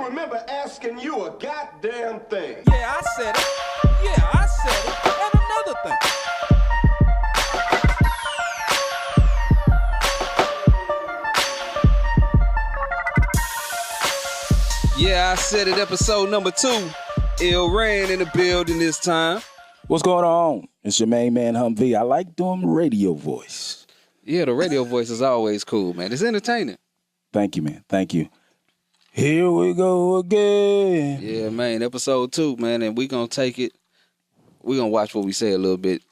don't remember asking you a goddamn thing. Yeah, I said it. Yeah, I said it. And another thing. Yeah, I said it, episode number 2. Ill Rain in the building this time. What's going on? It's your main man, Humvee. I like doing radio voice. Yeah, the radio voice is always cool, man. It's entertaining. Thank you, man. Thank you. Here we go again. Yeah, man, episode 2, man, and we gonna take it. We gonna watch what we say a little bit.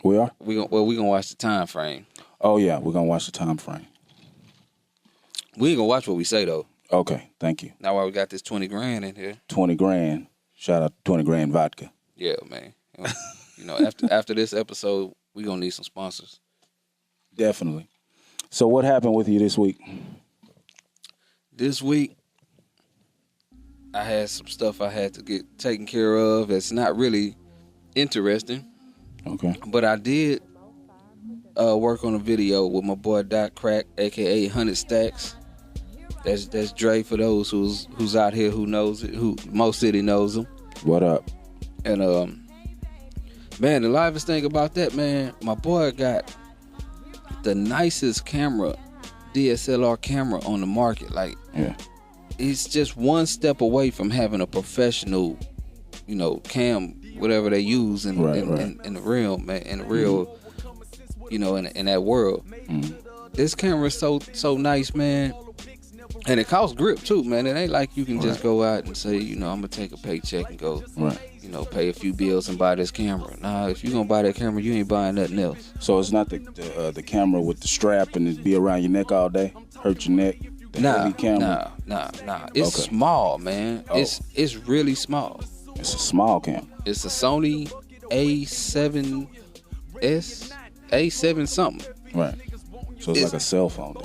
We are? We gonna watch the time frame. Oh, yeah. We're going to watch the time frame. We ain't gonna watch what we say, though. Okay. Thank you. Now while we got this 20 grand in here. 20 grand. Shout out to 20 grand vodka. Yeah, man. You know, after this episode, we gonna need some sponsors. Definitely. So what happened with you this week? This week, I had some stuff I had to get taken care of. It's not really interesting. Okay. But I did work on a video with my boy Doc Crack, a.k.a. 100 Stacks. That's Dre for those who's out here who knows it, who Mo City knows him. What up? And, man, the livest thing about that, man, my boy got the nicest camera, DSLR camera on the market. Like, yeah. He's just one step away from having a professional, you know, cam, whatever they use in the realm, man, in the real, you know, in that world. This camera is so nice, man. And it costs grip too, man. It ain't like you can just go out and say, you know, I'm gonna take a paycheck and go, you know, pay a few bills and buy this camera. Nah, if you gonna buy that camera, you ain't buying nothing else. So it's not the camera with the strap and it be around your neck all day, hurt your neck. Heavy camera. Nah. It's small, man. Oh. It's really small. It's a small camera. It's a Sony A7S, A7 something. Right. So it's like a cell phone.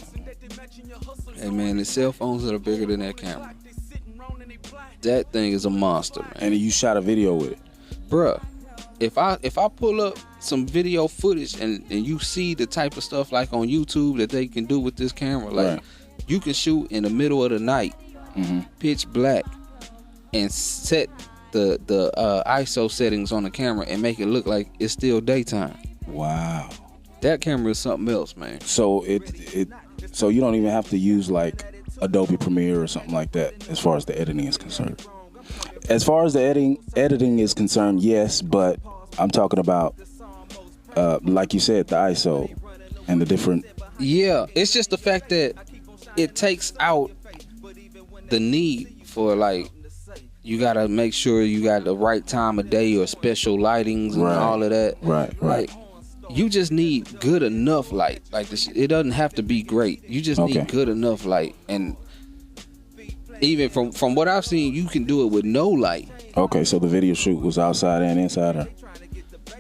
Hey man, the cell phones that are bigger than that camera. That thing is a monster, man. And you shot a video with it. Bruh, if I pull up some video footage and you see the type of stuff like on YouTube that they can do with this camera, like you can shoot in the middle of the night, pitch black, and set the ISO settings on the camera and make it look like it's still daytime. Wow. That camera is something else, man. So so you don't even have to use like Adobe Premiere or something like that as far as the editing is concerned. As far as the editing is concerned, yes, but I'm talking about like you said, the ISO and the different. Yeah, it's just the fact that it takes out the need for like you gotta make sure you got the right time of day or special lightings and all of that. Right. Like, you just need good enough light. Like it doesn't have to be great. You just need good enough light. And even from what I've seen, you can do it with no light. Okay, so the video shoot was outside and inside, or?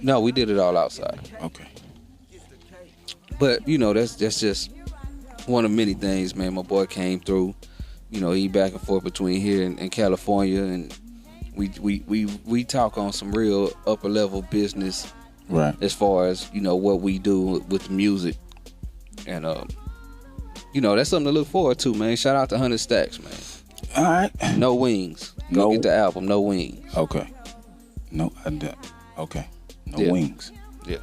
No, we did it all outside. Okay. But you know, that's just one of many things, man. My boy came through. You know, he back and forth between here and California, and we talk on some real upper level business. Right. As far as, you know, what we do with the music. And, you know, that's something to look forward to, man. Shout out to 100 Stacks, man. All right. No Wings. Go get the album, No Wings. Okay. No, okay. No wings. Yeah.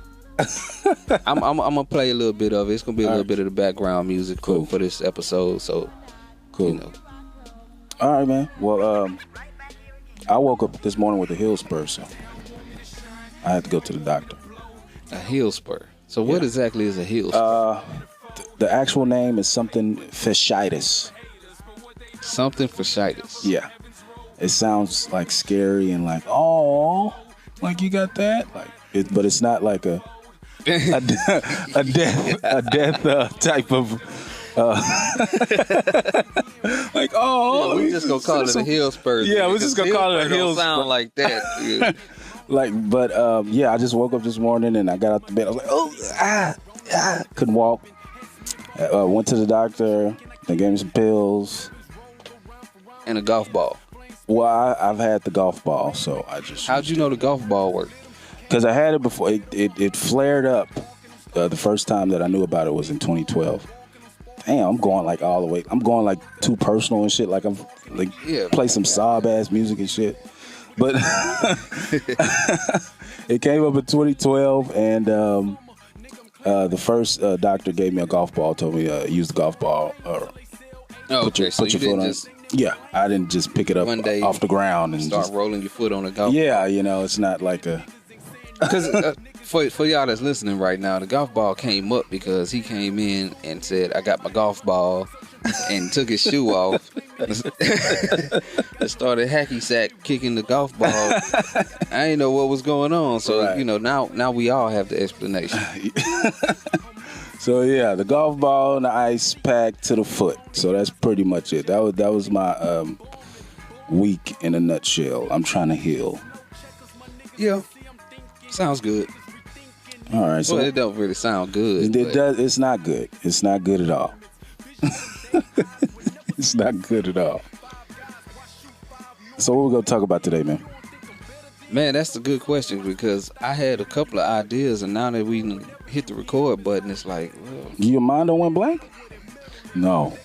I'm going to play a little bit of it. It's going to be a little bit of the background music for this episode. So, cool. You know. All right, man. Well, I woke up this morning with a heel spur, so I had to go to the doctor. A heel spur. So what exactly is a heel spur? The actual name is something fasciitis. Something fasciitis. Yeah. It sounds like scary and like, oh, like you got that? Like but it's not like a death type of like, oh. Yeah, we just gonna call it a heel spur. Yeah, we're just gonna call it a heel spur. Sound like that. Yeah. I just woke up this morning and I got out the bed. I was like, couldn't walk. Went to the doctor. They gave me some pills. And a golf ball. Well, I've had the golf ball, so I just. How'd you know the golf ball worked? Because I had it before. It flared up. The first time that I knew about it was in 2012. damn, I'm going like all the way. I'm going like too personal and shit. Like I'm like play some sob ass music and shit. But it came up in 2012, and the first doctor gave me a golf ball. Told me use the golf ball. Okay, so you didn't just yeah, I didn't just pick it up one day off the ground and start just rolling your foot on a golf ball. Yeah, you know, it's not like a. Because for y'all that's listening right now, the golf ball came up because he came in and said, "I got my golf ball," and took his shoe off and started hacky sack kicking the golf ball. I didn't know what was going on, so Right. you know now we all have the explanation. So yeah, the golf ball and the ice pack to the foot. So that's pretty much it. That was my week in a nutshell. I'm trying to heal. Yeah, sounds good. All right, so Well, it don't really sound good. it but does. It's not good. It's not good at all. It's not good at all. So what we gonna talk about today, man? Man, that's a good question because I had a couple of ideas, and now that we hit the record button, it's like, well, Your mind don't went blank? No.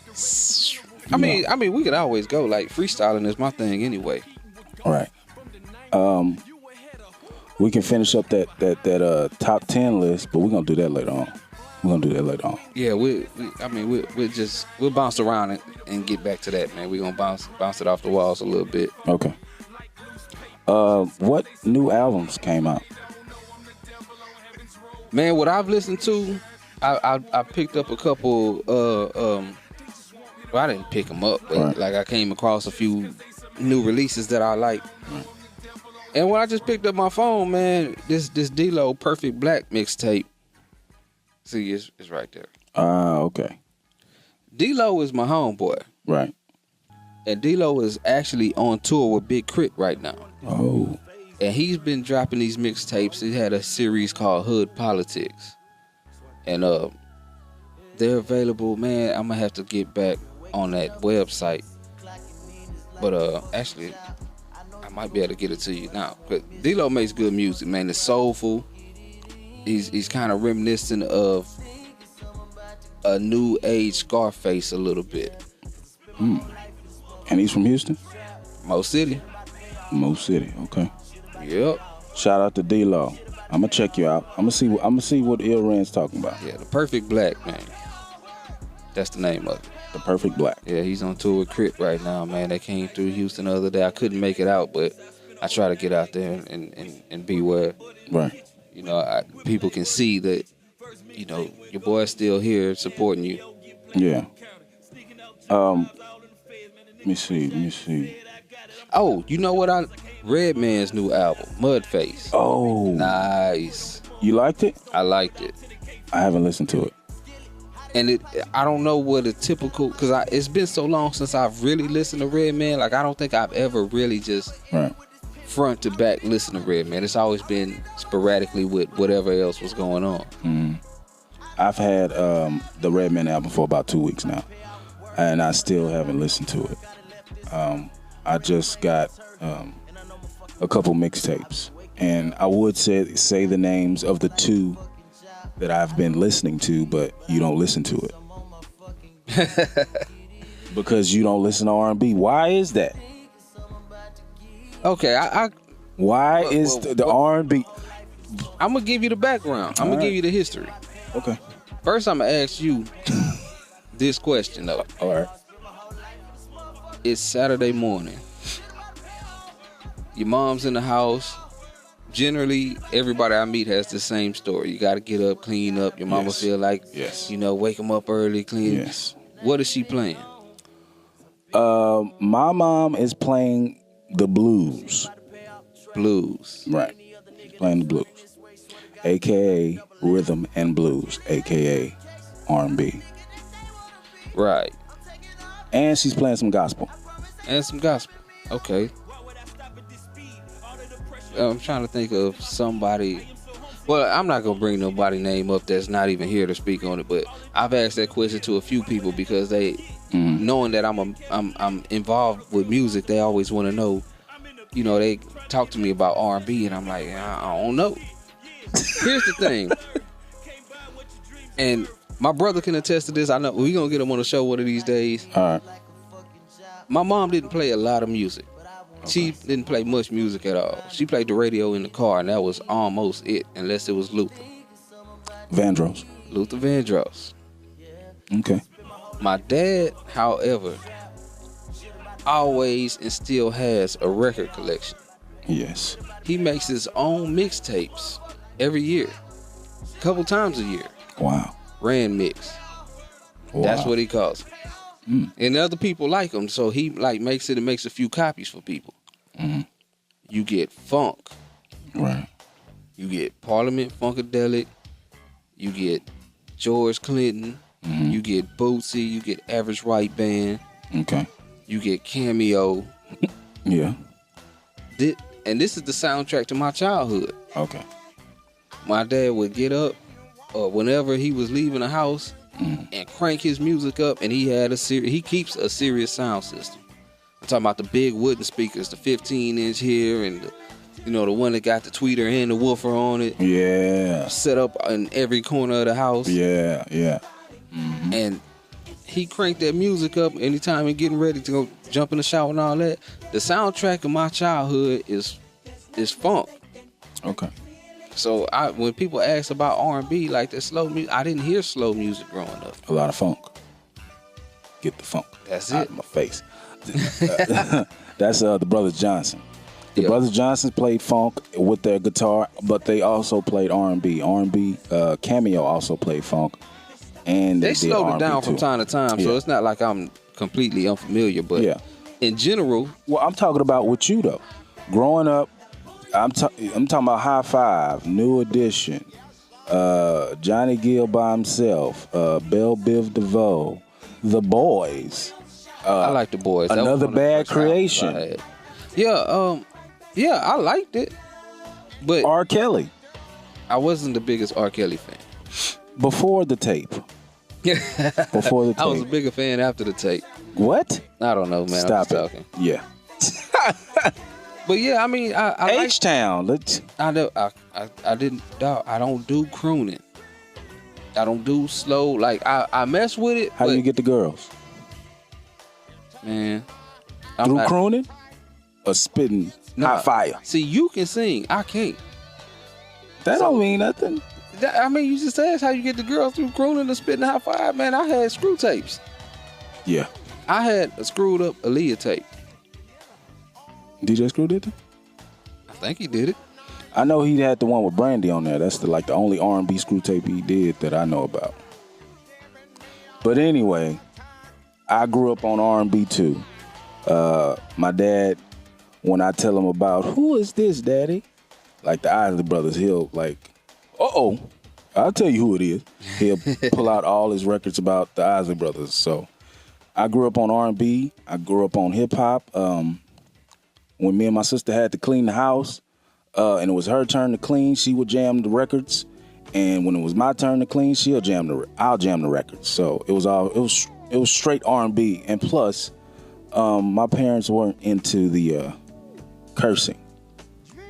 I mean, we could always go. Like freestyling is my thing anyway. All right. We can finish up that top 10 list, but we're gonna do that later on. Yeah, we'll bounce around and get back to that, man. We're gonna bounce it off the walls a little bit. Okay. What new albums came out? Man, what I've listened to, I picked up a couple. Well, I didn't pick them up, but Right. like I came across a few new releases that I like. And when I just picked up my phone, man, this D-Lo Perfect Black mixtape. See, it's right there. Okay. D-Lo is my homeboy. Right. And D-Lo is actually on tour with Big Crit right now. Oh. And he's been dropping these mixtapes. He had a series called Hood Politics. And they're available, man. I'm gonna have to get back on that website. But actually, I might be able to get it to you now. But D-Lo makes good music, man. It's soulful. He's kind of reminiscent of a new age Scarface a little bit. And he's from Houston? Mo City. Mo City. Okay. Yep. Shout out to D-Lo. I'm gonna check you out. I'm gonna see what Ill Rand's talking about. Yeah, the Perfect Black, man. That's the name of it. The Perfect Black. Yeah, he's on tour with Crit right now, man. They came through Houston the other day. I couldn't make it out, but I try to get out there and be where, Right. you know, people can see that, you know, your boy's still here supporting you. Yeah. Let me see. Oh, you know what? Redman's new album, Mudface. Oh. Nice. You liked it? I liked it. I haven't listened to it. And I don't know what a typical, because it's been so long since I've really listened to Redman. Like, I don't think I've ever really just Right. front to back listen to Redman. It's always been sporadically with whatever else was going on. I've had the Redman album for about 2 weeks now, and I still haven't listened to it. I just got a couple mixtapes, and I would say the names of the two that I've been listening to, but you don't listen to it because you don't listen to R&B. Why is that? Okay, Why is the R&B? I'm gonna give you the background. I'm gonna give you the history. Okay. First, I'm gonna ask you this question though. All right. It's Saturday morning. Your mom's in the house. Generally, everybody I meet has the same story. You got to get up, clean up. Your mama Yes. feel like, Yes. you know, wake them up early, clean. Yes. What is she playing? My mom is playing the blues. Blues. Right. She's playing the blues, aka rhythm and blues, aka R&B, Right. and she's playing some gospel. And some gospel. Okay. I'm trying to think of somebody. Well, I'm not gonna bring nobody name up that's not even here to speak on it, but I've asked that question to a few people because they, knowing that I'm involved with music, they always want to know. You know, they talk to me about R&B, and I'm like, I don't know. Here's the thing, and My brother can attest to this. I know we gonna get him on the show one of these days. All right. My mom didn't play a lot of music. She didn't play much music at all. She played the radio in the car, and that was almost it, unless it was Luther. Vandross. Luther Vandross. Okay. My dad, however, always and still has a record collection. Yes. He makes his own mixtapes every year, a couple times a year. Wow. Rand mix. Wow. That's what he calls it. And other people like him, so he like makes it and makes a few copies for people. Mm-hmm. You get funk. Right. You get Parliament Funkadelic. You get George Clinton. Mm-hmm. You get Bootsy. You get Average White Band. Okay. You get Cameo. Yeah. And this is the soundtrack to my childhood. Okay. My dad would get up whenever he was leaving the house and crank his music up, and he keeps a serious sound system. I'm talking about the big wooden speakers, the 15-inch here, and the one that got the tweeter and the woofer on it. Yeah. Set up in every corner of the house. Yeah. Mm-hmm. And he cranked that music up anytime he's getting ready to go jump in the shower and all that. The soundtrack of my childhood is funk. Okay. So when people ask about R&B, like the slow music, I didn't hear slow music growing up. A lot of funk. Get the funk. That's out it. of my face. That's the Brothers Johnson. The Yeah. Brothers Johnson played funk with their guitar, but they also played R&B. Cameo also played funk, and They did slowed it R&B down too. from time to time, so Yeah. it's not like I'm completely unfamiliar. But Yeah. in general, Well, I'm talking about with you though. Growing up, I'm talking about High Five, New Edition, Johnny Gill by himself, Belle Biv DeVoe, The Boys. I like the Boys. That was Another one of the Bad first albums Creation. I had. Yeah, I liked it, but R. Kelly I wasn't the biggest R. Kelly fan. before the tape. Before the tape. I was a bigger fan after the tape. What? I don't know, man. Stop I'm it. just talking. Yeah. But yeah, I mean, I like. H-Town. Let's. I don't do crooning. I don't do slow. Like I mess with it. How but, do you get the girls? man? Through crooning or spitting Nah. hot fire? See, you can sing. I can't. That don't mean nothing. I mean, you just asked how you get the girls through crooning and spitting high five. Man, I had screw tapes. Yeah. I had a screwed up Aaliyah tape. DJ Screw did that? I think he did it. I know he had the one with Brandy on there. That's the only R&B screw tape he did that I know about. But anyway, I grew up on R&B too. My dad, when I tell him about who is this, Daddy, like the Isley Brothers, he'll like, I'll tell you who it is. He'll pull out all his records about the Isley Brothers. So I grew up on R&B. I grew up on hip hop. When me and my sister had to clean the house, and it was her turn to clean, she would jam the records. And when it was my turn to clean, I'll jam the records. So it was straight R&B. And plus, my parents weren't into the cursing,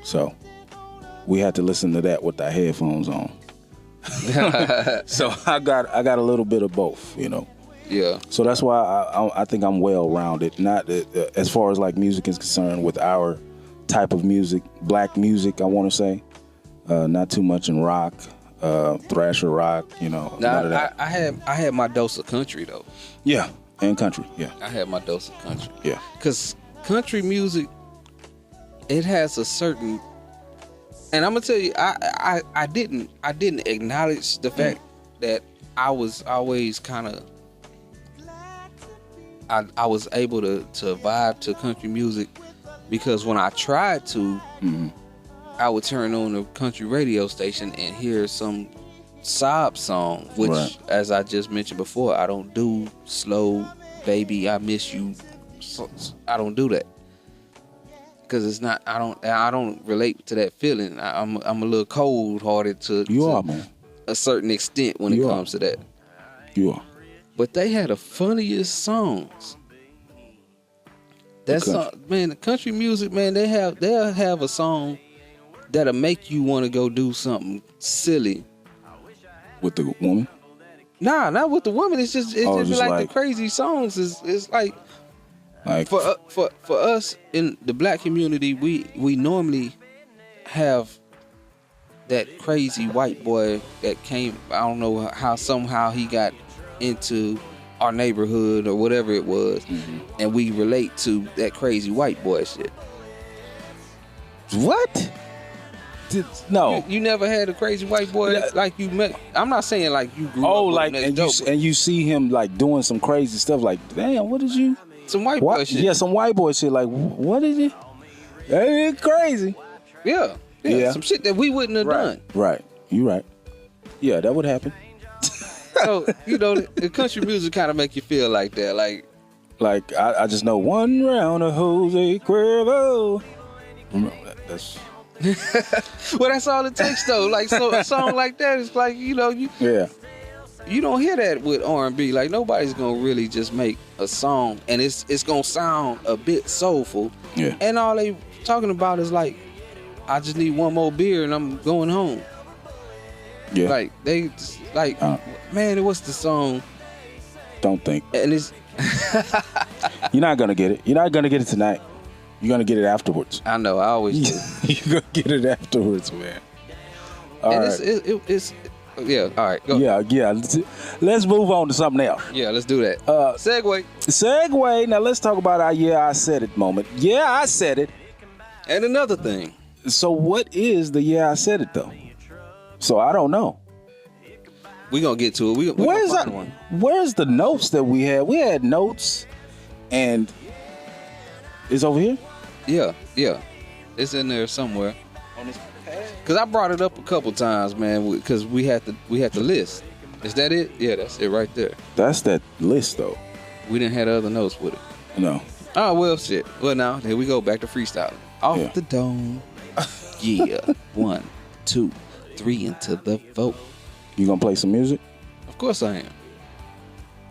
so we had to listen to that with our headphones on. So I got a little bit of both, Yeah. So that's why I think I'm well rounded. Not as far as like music is concerned with our type of music, black music. I want to say, not too much in rock, thrasher rock. None of that. I had my dose of country though. Yeah, and country. Yeah, I had my dose of country. yeah. Cause country music, it has a certain, and I'm gonna tell you, I didn't acknowledge the fact that I was always kind of. I was able to vibe to country music because when I tried to, I would turn on the country radio station and hear some sob song, which, Right. as I just mentioned before, I don't do slow, baby, I miss you. So, I don't do that because it's not. I don't relate to that feeling. I'm a little cold hearted to Man. a certain extent when it You are. comes to that. You are. But they had the funniest songs. That song, man, the country music, man, they'll have a song that'll make you want to go do something silly With the woman. Nah, not with the woman. It's just Oh, just just like like- the crazy songs. It's like Like for us in the black community, we normally have that crazy white boy that came. I don't know how somehow he got into our neighborhood or whatever it was, and we relate to that crazy white boy shit. what? No. You never had a crazy white boy like you met. I'm not saying like you grew Oh, up like with and you see him like doing some crazy stuff. Like, damn, what did you? some white What? boy shit. Yeah, some white boy shit. Like, what did you? That is crazy. Yeah. Yeah. Some shit that we wouldn't have done. Right. You right. Yeah, that would happen. So the country music kind of make you feel like that. Like I just know one round of Jose Cuervo. Remember that? That's Well, that's all it takes though. Like so, a song like that is like you don't hear that with R&B. Like nobody's gonna really just make a song and it's gonna sound a bit soulful. Yeah. And all they talking about is like, I just need one more beer and I'm going home. Yeah. Like they like man, what's the song? Don't think. And it's You're not gonna get it. You're not gonna get it tonight. You're gonna get it afterwards. I know I always do. You're gonna get it afterwards, man. All And right. it's yeah. All right. Go. Yeah. Let's move on to something else. Yeah. Let's do that. Segue. Segue. Now let's talk about our "Yeah, I said it" moment. Yeah, I said it. And another thing. So what is the "Yeah, I said it" though? So I don't know. We gonna get to it. We Where's gonna that? find one. Where's the notes that we had? We had notes, and it's over here. Yeah. It's in there somewhere. Cause I brought it up a couple times, man. Because we had the list. Is that it? Yeah, that's it right there. That's that list, though. We didn't have the other notes with it. No. Oh well, shit. Well, now here we go back to freestyling. Off Yeah. the dome. Yeah. 1, 2, 3 into the vote. You gonna play some music? Of course I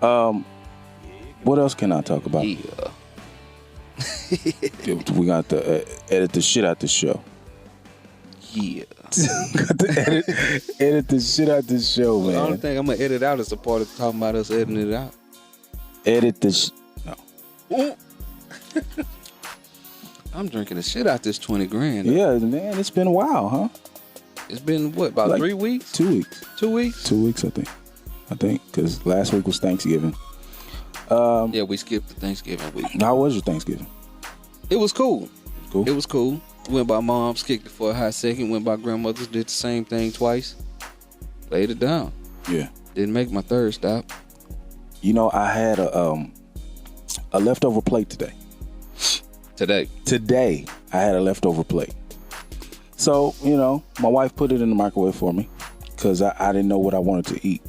am. What else can I talk about? Yeah. We got to edit the shit out this show. Yeah. Got to edit the shit out this show, The only man. thing I'm gonna edit out is the part of talking about us editing it out. Edit this. No. I'm drinking the shit out this 20 grand. Yeah, man. It's been a while, huh? It's been what, about Like 3 weeks? 2 weeks. 2 weeks? 2 weeks, I think, because last week was Thanksgiving. Yeah, we skipped the Thanksgiving week. How was your Thanksgiving? It was cool. Cool. It was cool. Went by mom's, kicked it for a hot second. Went by grandmother's, did the same thing twice. Laid it down. Yeah. Didn't make my third stop. You know, I had a leftover plate today. Today, I had a leftover plate. So, you know, my wife put it in the microwave for me because I didn't know what I wanted to eat.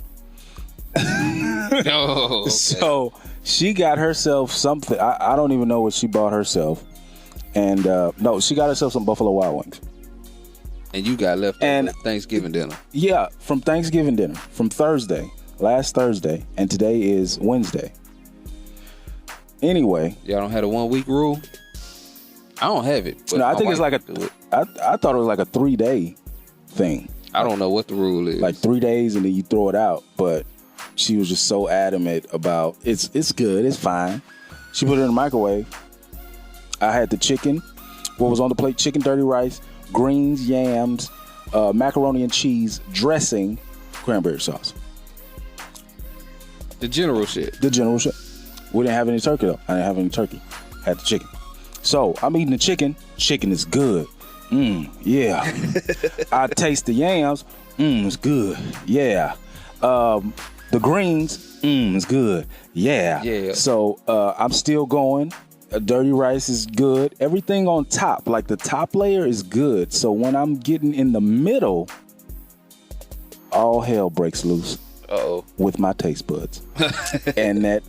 Oh, okay. So she got herself something. I don't even know what she bought herself. And no, she got herself some Buffalo Wild Wings. And you got left And- over Thanksgiving dinner. Yeah, from Thanksgiving dinner, from Thursday, last Thursday, and today is Wednesday. Anyway, Y'all don't have a 1 week rule? I don't have it. But no, I my think it's wife like do it. I thought it was like a 3-day thing. I don't know what the rule is. Like 3 days and then you throw it out. But she was just so adamant about it's good, it's fine. She put it in the microwave. I had the chicken. What was on the plate? Chicken, dirty rice, greens, yams, macaroni and cheese, dressing, cranberry sauce. the general shit. The general shit. We didn't have any turkey though. I didn't have any turkey. Had the chicken. So I'm eating the chicken. Chicken is good. Yeah. I taste the yams. It's good. Yeah. The greens. It's good. Yeah. Yeah. So I'm still going. Dirty rice is good. Everything on top, like the top layer, is good. So when I'm getting in the middle, all hell breaks loose Uh-oh. with my taste buds. And that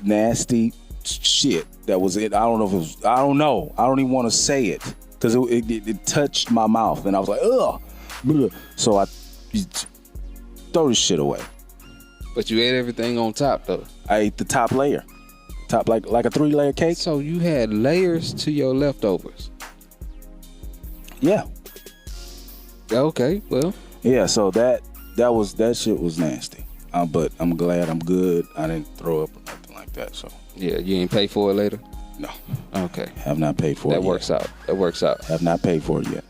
nasty shit that was it. I don't know if it was, I don't know. I don't even want to say it because it touched my mouth and I was like, ugh. Bleh. So I throw this shit away. But you ate everything on top, though. I ate the top layer. Top like a 3-layer cake. So you had layers to your leftovers. Yeah. Okay, well. Yeah, so that shit was nasty. but I'm glad I'm good. I didn't throw up or nothing like that. So Yeah, you ain't pay for it later? no, Okay. have not paid for it. That works out. That works out. Have not paid for it yet.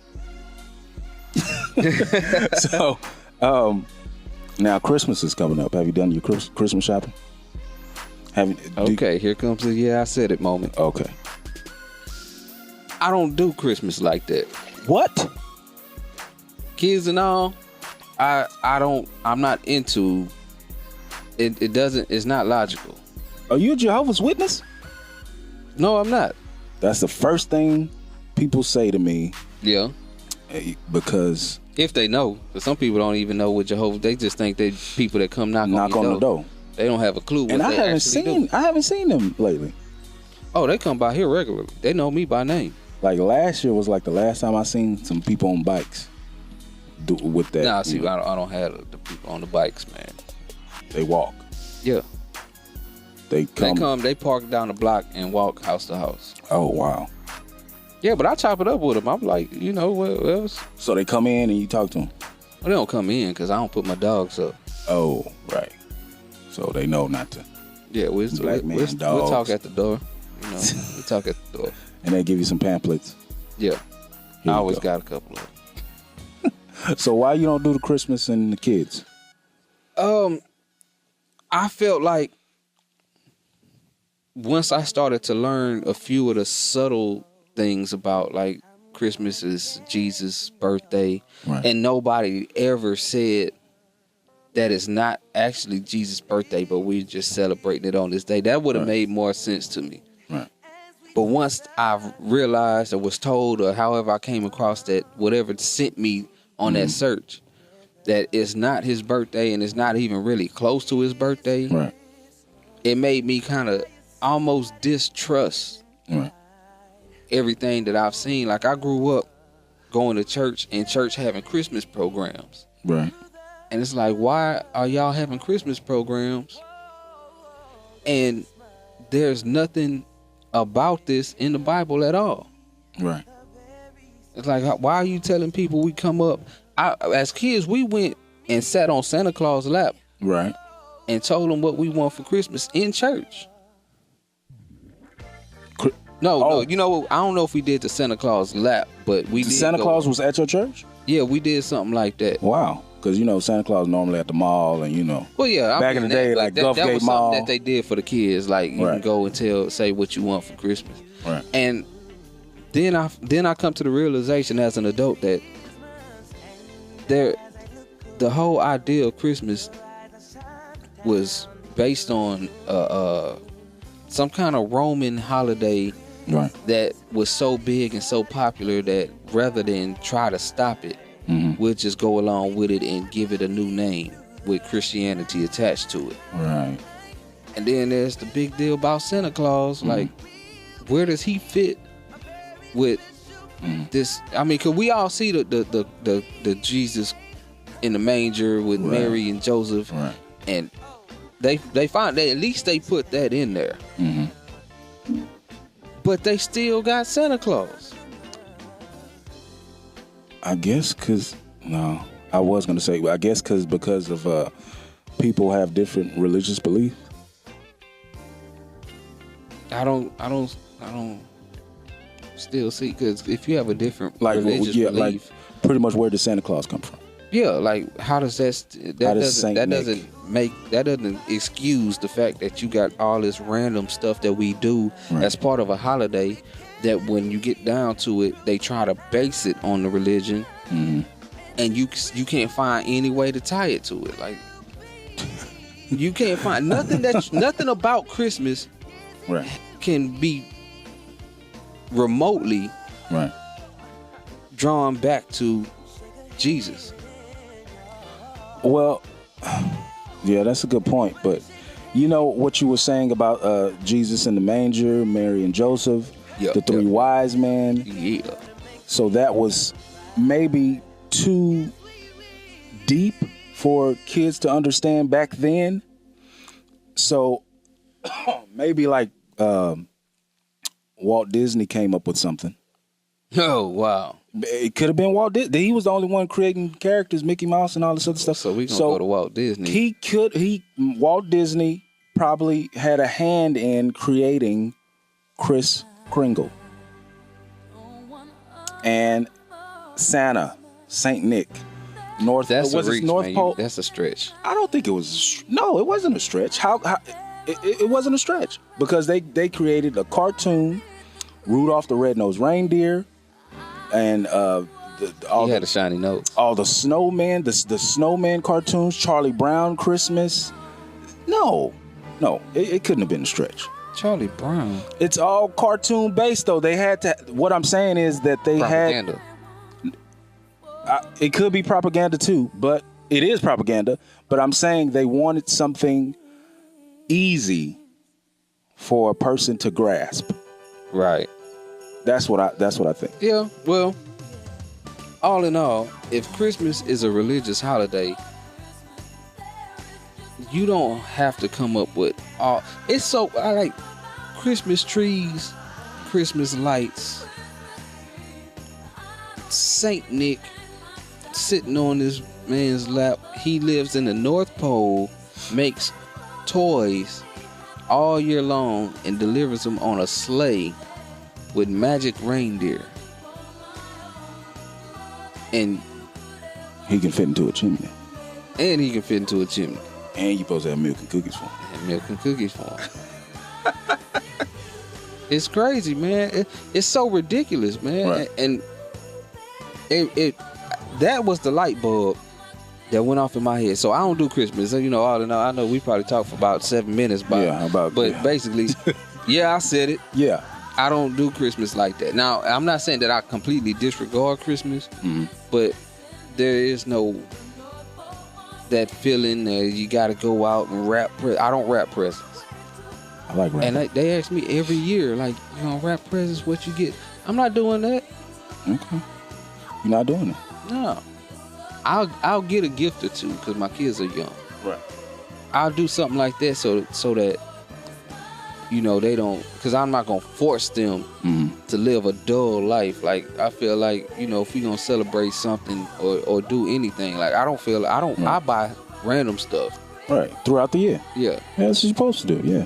So, now Christmas is coming up. Have you done your Christmas shopping? Okay, here comes the "yeah, I said it" moment. Okay. I don't do Christmas like that. What? Kids and all, I'm not into it. It's not logical. Are you a Jehovah's Witness? No, I'm not. That's the first thing people say to me Yeah. because If they know. But some people don't even know what Jehovah. They just think they people that come knock on the door. They don't have a clue what And they actually do. I haven't seen them lately. Oh, they come by here regularly. They know me by name. Like last year was like the last time I seen some people on bikes with that. Nah, see, I don't have the people on the bikes, man. They walk. Yeah. They come. They park down the block and walk house to house. Oh, wow. Yeah, but I chop it up with them. I'm like, what else? So they come in and you talk to them? Well, they don't come in because I don't put my dogs up. Oh, right. So they know not to. Yeah, we'll talk at the door. We'll talk at the door. And they give you some pamphlets. Yeah. I always got a couple of them. So why you don't do the Christmas and the kids? I felt like once I started to learn a few of the subtle things about like Christmas is Jesus' birthday, right. And nobody ever said that it's not actually Jesus' birthday, but we're just celebrating it on this day. That would have made more sense to me. Right. But once I realized or was told or however I came across that, whatever sent me on that search, that it's not his birthday and it's not even really close to his birthday, right. It made me kind of almost distrust everything that I've seen. Like I grew up going to church and church having Christmas programs. Right. And it's like, why are y'all having Christmas programs? And there's nothing about this in the Bible at all. Right. It's like, why are you telling people we come up? As kids, we went and sat on Santa Claus' lap. Right. And told them what we want for Christmas in church. No, you know, I don't know if we did the Santa Claus lap, but we did. Santa Claus was at your church? Yeah, we did something like that. Wow. Because, Santa Claus normally at the mall and, Well, yeah. Back in the day, like Gulfgate that was Mall. something that they did for the kids. Like, you can go and say what you want for Christmas. Right. And then I come to the realization as an adult that the whole idea of Christmas was based on some kind of Roman holiday that was so big and so popular that rather than try to stop it, we'll just go along with it and give it a new name with Christianity attached to it. Right. And then there's the big deal about Santa Claus. Like, where does he fit with this? I mean, cause we all see the Jesus in the manger with Mary and Joseph, and they find that at least they put that in there. But they still got Santa Claus. I guess because I was gonna say, I guess because of people have different religious beliefs. I don't still see, because if you have a different religious belief, like pretty much where does Santa Claus come from? Yeah, like how does that doesn't excuse the fact that you got all this random stuff that we do as part of a holiday that when you get down to it, they try to base it on the religion, and you can't find any way to tie it to it. Like you can't find nothing about Christmas can be remotely drawn back to Jesus. Well, yeah, that's a good point. But what you were saying about Jesus in the manger, Mary and Joseph, the three wise men. Yeah. So that was maybe too deep for kids to understand back then. So maybe like Walt Disney came up with something. Oh, wow. It could have been Walt Disney. He was the only one creating characters, Mickey Mouse and all this other stuff. So we gonna go to Walt Disney. Walt Disney probably had a hand in creating Kris Kringle and Santa, Saint Nick. That's was a reach, North man. Pole? That's a stretch. I don't think it was. No, it wasn't a stretch. It wasn't a stretch because they created a cartoon, Rudolph the Red-Nosed Reindeer, and He had a shiny nose. all the snowman, the snowman cartoons, Charlie Brown Christmas. No, it couldn't have been a stretch. Charlie Brown. It's all cartoon based though. They had to. What I'm saying is that they Propaganda. it could be propaganda too, but it is propaganda. But I'm saying they wanted something easy for a person to grasp. Right. That's what I think. Yeah, well, all in all, if Christmas is a religious holiday, you don't have to come up with all. I like Christmas trees, Christmas lights, Saint Nick sitting on this man's lap. He lives in the North Pole, makes toys all year long, and delivers them on a sleigh with magic reindeer. And He can fit into a chimney. he can fit into a chimney. And you're supposed to have milk and cookies for him. And milk and cookies for him. It's crazy, man. It's so ridiculous, man. Right. And it that was the light bulb that went off in my head. So I don't do Christmas. You know, all in all, I know we probably talked for about 7 minutes but basically, yeah, I said it. Yeah. I don't do Christmas like that. Now, I'm not saying that I completely disregard Christmas, but there is no that feeling that you got to go out and wrap. I don't wrap presents. I like wrapping. And they ask me every year, like, you know, wrap presents, what you get. I'm not doing that. Okay. You're not doing it. No. I'll get a gift or two because my kids are young. Right. I'll do something like that so that, you know, they don't, because I'm not going to force them to live a dull life. Like, I feel like, you know, if we're going to celebrate something or do anything, like, I buy random stuff. Right. Throughout the year. Yeah. Yeah, that's what you're supposed to do. Yeah.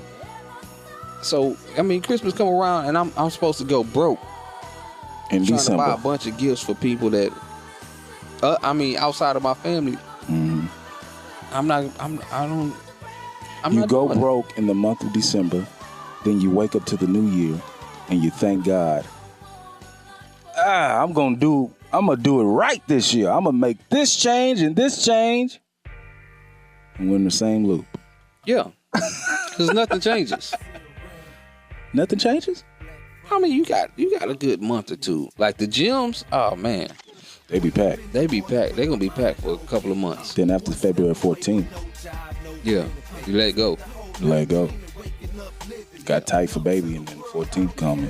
So, I mean, Christmas come around and I'm supposed to go broke. In trying December. to buy a bunch of gifts for people that, outside of my family. I'm not You go doing it. broke in the month of December, then you wake up to the new year and you thank God. I'm gonna do it right this year. I'm gonna make this change and this change. And we're in the same loop. Yeah. Because nothing changes. Nothing changes? I mean, you got a good month or two. Like the gyms, oh man. They be packed. They be packed. They're gonna be packed for a couple of months. Then after February 14th, Yeah. You let it go. let it go. Got tight for baby and then 14th coming.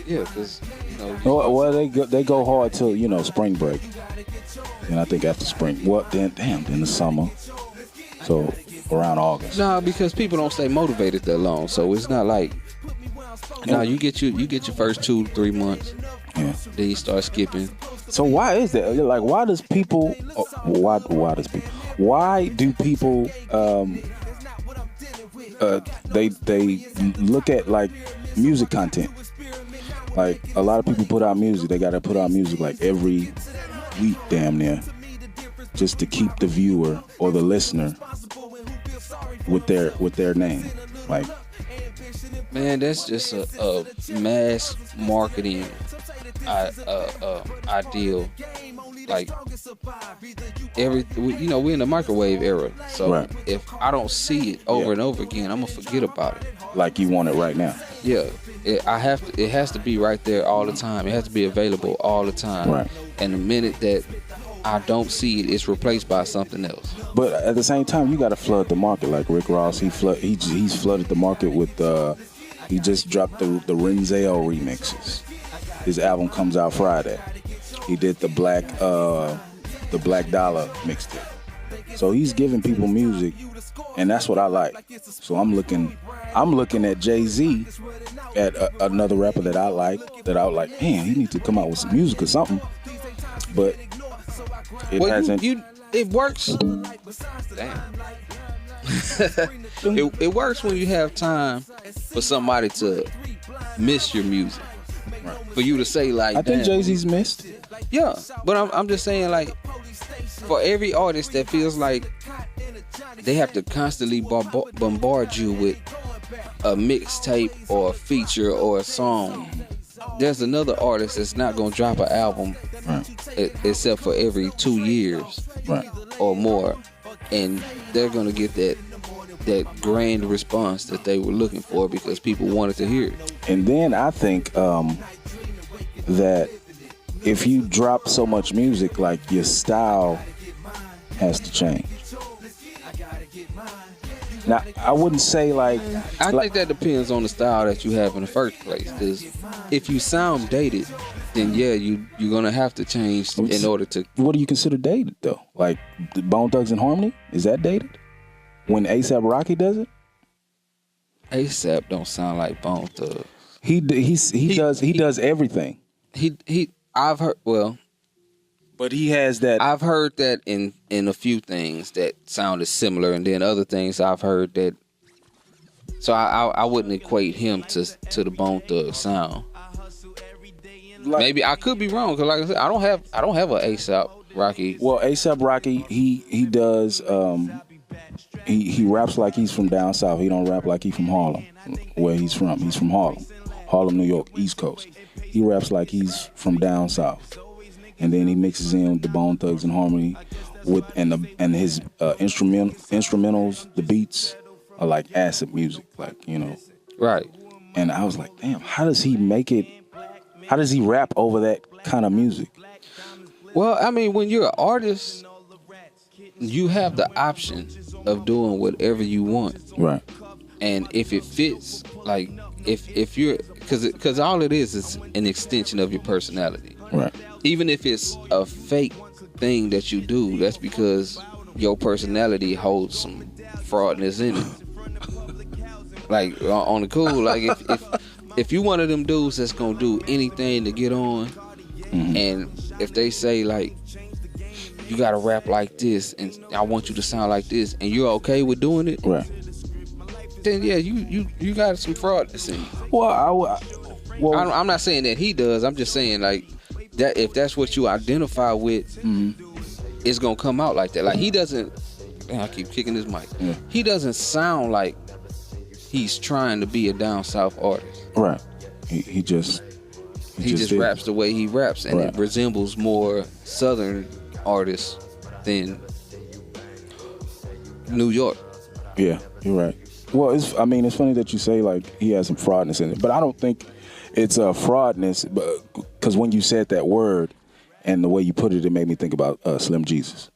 Yeah, because you know, Well, they go hard till, you know, spring break. And I think after spring, then the summer. So around August. no, because people don't stay motivated that long. So it's not like no, you get your first 2-3 months, Yeah. then you start skipping. So why is that? Like, why do people they look at like music content? Like a lot of people put out music. They got to put out music like every week, damn near, just to keep the viewer or the listener with their name. Like, Man, that's just a mass marketing ideal. Like we're in the microwave era. So Right. if I don't see it over and over again, I'm gonna forget about it. like you want it right now. Yeah, it has to be right there all the time. It has to be available all the time. Right. And the minute that I don't see it, it's replaced by something else. But at the same time, you got to flood the market. Like Rick Ross, he's flooded the market with. He just dropped the Renzel remixes. His album comes out Friday. He did the Black Dollar mixtape. So he's giving people music, and that's what I like. So I'm looking I'm looking at Jay-Z, at another rapper that I like, man, he needs to come out with some music or something. But it hasn't. It works. Damn. it works when you have time for somebody to miss your music. Right. For you to say like, I think Jay-Z's missed. Yeah, but I'm just saying, like, for every artist that feels like they have to constantly bombard you with a mixtape or a feature or a song, there's another artist that's not gonna drop an album except for every 2 years or more, and they're gonna get that grand response that they were looking for because people wanted to hear it. And then I think that if you drop so much music, like, your style has to change. Now, I wouldn't say like... I think that depends on the style that you have in the first place. Because if you sound dated, then yeah, you're going to have to change in order to... What do you consider dated, though? Like, Bone Thugs and Harmony? Is that dated? When A$AP Rocky does it? A$AP don't sound like Bone Thugs. He does everything. I've heard, well... But he has that... I've heard that in a few things that sounded similar, and then other things I've heard that... So I wouldn't equate him to the Bone Thugs sound. Like, maybe I could be wrong, because like I said, I don't have a A$AP Rocky. Well, A$AP Rocky, he does... He raps like he's from down south. He don't rap like he's from Harlem, where he's from. He's from Harlem, New York, East Coast. He raps like he's from down south. And then he mixes in the Bone Thugs and Harmony with and his instrumentals, the beats are like acid music, like, you know. Right. And I was like, damn, how does he make it? How does he rap over that kind of music? Well, I mean, when you're an artist, you have the option of doing whatever you want. Right. And if it fits, like if you're, because all it is an extension of your personality. Right. Even if it's a fake thing that you do, that's because your personality holds some fraudness in it. Like, on the cool, like if you one of them dudes that's gonna do anything to get on, and if they say like, you gotta rap like this, and I want you to sound like this, and you're okay with doing it, right? Then yeah, you got some fraudness in you. Well, I'm not saying that he does. I'm just saying like that if that's what you identify with, it's gonna come out like that. Like he doesn't. I keep kicking his mic. Yeah. He doesn't sound like he's trying to be a down south artist. Right. He just raps the way he raps, and it resembles more southern artists than New York. Yeah, you're right. Well, it's funny that you say like he has some fraudness in it, but I don't think it's a fraudness, because when you said that word and the way you put it, it made me think about Slim Jesus.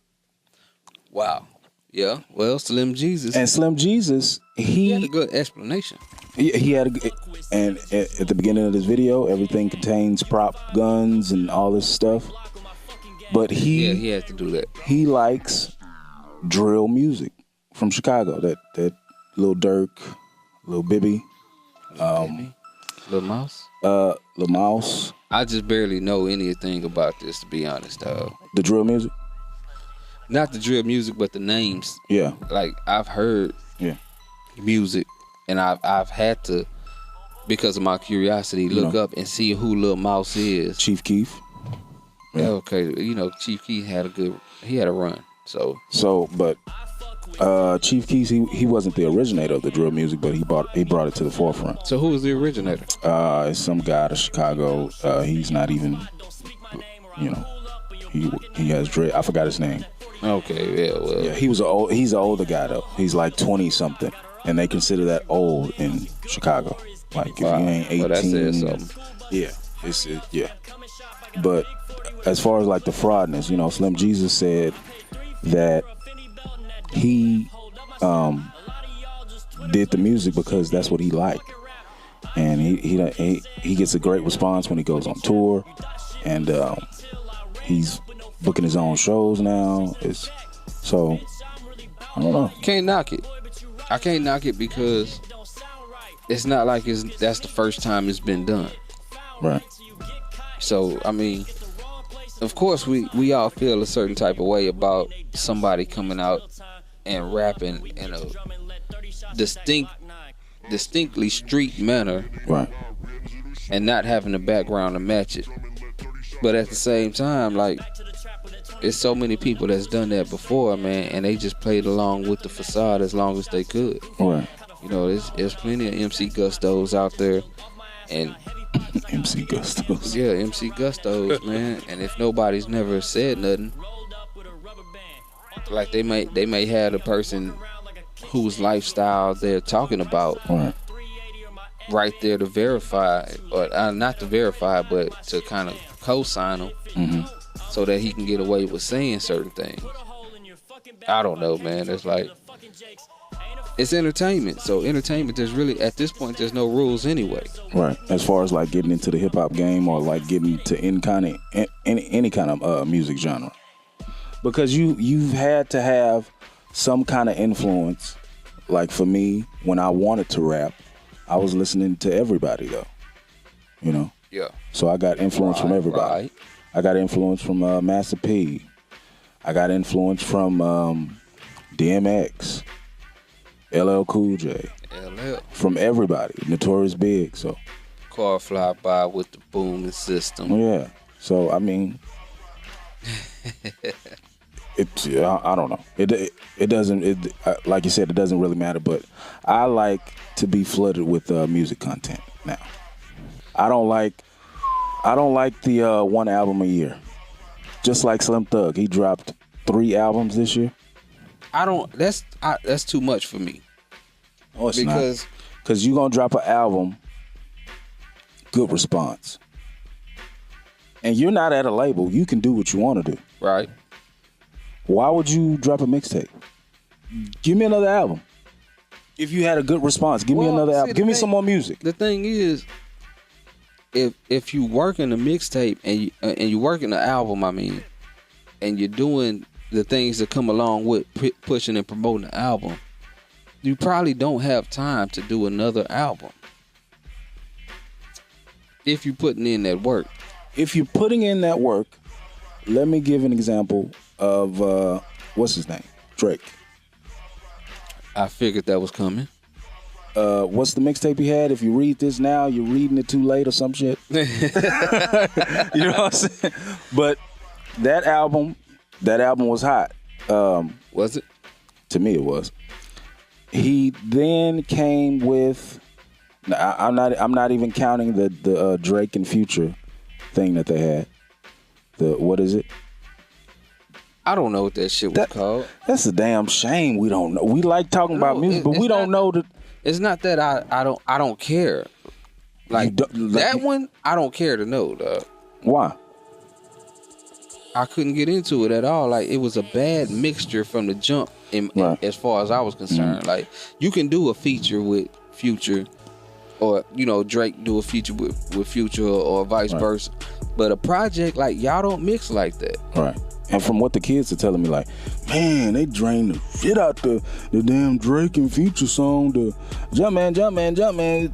Wow. Yeah. Well, Slim Jesus. And Slim Jesus, he had a good explanation. He had and at the beginning of this video, everything contains prop guns and all this stuff. But he had to do that. He likes drill music from Chicago. That Lil Durk, Lil Bibby, Lil Mouse. Lil Mouse. I just barely know anything about this, to be honest, dog. The drill music? Not the drill music, but the names. Yeah. Like I've heard music, and I've had to, because of my curiosity, look up and see who Lil Mouse is. Chief Keef. Yeah. Okay, Chief Keef had a run. But Chief Keef, he wasn't the originator of the drill music, but he brought it to the forefront. So who was the originator? It's some guy out of Chicago. He's not even, he has dread. I forgot his name. Okay, yeah, well. Yeah, he's an older guy though. He's like 20 something, and they consider that old in Chicago. Like if you ain't 18, that says something. Yeah, But as far as like the fraudness, Slim Jesus said that he did the music because that's what he liked, and he gets a great response when he goes on tour, and he's booking his own shows now. So I don't know. Can't knock it. I can't knock it because it's not like that's the first time it's been done. Right. So I mean, of course we all feel a certain type of way about somebody coming out and rapping in a distinctly street manner, right, and not having a background to match it. But at the same time, like, there's so many people that's done that before, man, and they just played along with the facade as long as they could. Right. You know, there's plenty of MC Gustos out there, and MC Gustos. Yeah, MC Gustos, man. And if nobody's never said nothing, like they may have a person whose lifestyle they're talking about right there to verify, or not to verify, but to kind of co-sign them, so that he can get away with saying certain things. I don't know, man. It's like, it's entertainment. So entertainment, there's really, at this point, there's no rules anyway. Right. As far as like getting into the hip hop game, or like getting to any kind of music genre, because you've had to have some kind of influence. Like for me, when I wanted to rap, I was listening to everybody though. You know. Yeah. So I got influence from everybody. Right. I got influence from Master P. I got influence from DMX, LL Cool J. LL. From everybody. Notorious Big. So. Car fly by with the booming system. Yeah. So I mean, I don't know. It doesn't. Like you said, it doesn't really matter. But I like to be flooded with music content now. I don't like the one album a year. Just like Slim Thug, he dropped 3 albums this year. That's too much for me. Oh, it's not. Because you're gonna drop an album, good response, and you're not at a label. You can do what you want to do. Right. Why would you drop a mixtape? Give me another album. If you had a good response, give me another album. Give me some more music. The thing is, if you work in a mixtape and you work in an album, I mean, and you're doing the things that come along with pushing and promoting the album, you probably don't have time to do another album. If you're putting in that work. If you're putting in that work, let me give an example of what's his name? Drake. I figured that was coming. What's the mixtape he had? If you read this now, you're reading it too late or some shit. You know what I'm saying? But that album was hot. Was it? To me, it was. He then came with. I'm not even counting the Drake and Future thing that they had. What is it? I don't know what that shit was called. That's a damn shame. We don't know. We like talking about music, but we don't know that. It's not that I don't care. Like that one, I don't care to know, dog. Why? I couldn't get into it at all. Like, it was a bad mixture from the jump as far as I was concerned. Mm-hmm. Like, you can do a feature with Future, or, you know, Drake do a feature with Future, or vice versa. But a project, like, y'all don't mix like that. Right. And from what the kids are telling me, like, man, they drained the shit out the damn Drake and Future song, the Jump Man,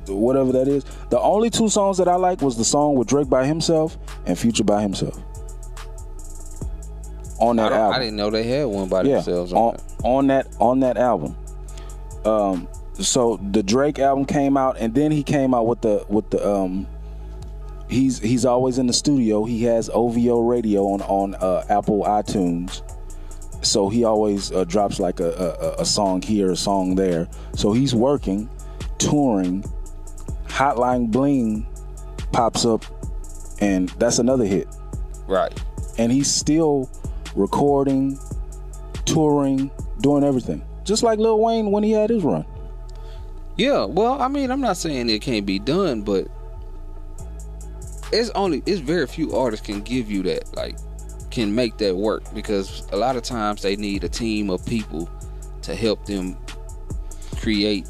whatever that is. The only 2 songs that I like was the song with Drake by himself and Future by himself. On that album. I didn't know they had one by themselves. On that album. So the Drake album came out, and then he came out with the he's always in the studio. He has OVO radio on Apple iTunes, so he always drops like a song here, a song there. So he's working, touring. Hotline Bling pops up, and that's another hit. Right. And he's still recording, touring, doing everything, just like Lil Wayne when he had his run. Yeah, well, I mean, I'm not saying it can't be done, but it's very few artists can give you that, like, can make that work, because a lot of times they need a team of people to help them create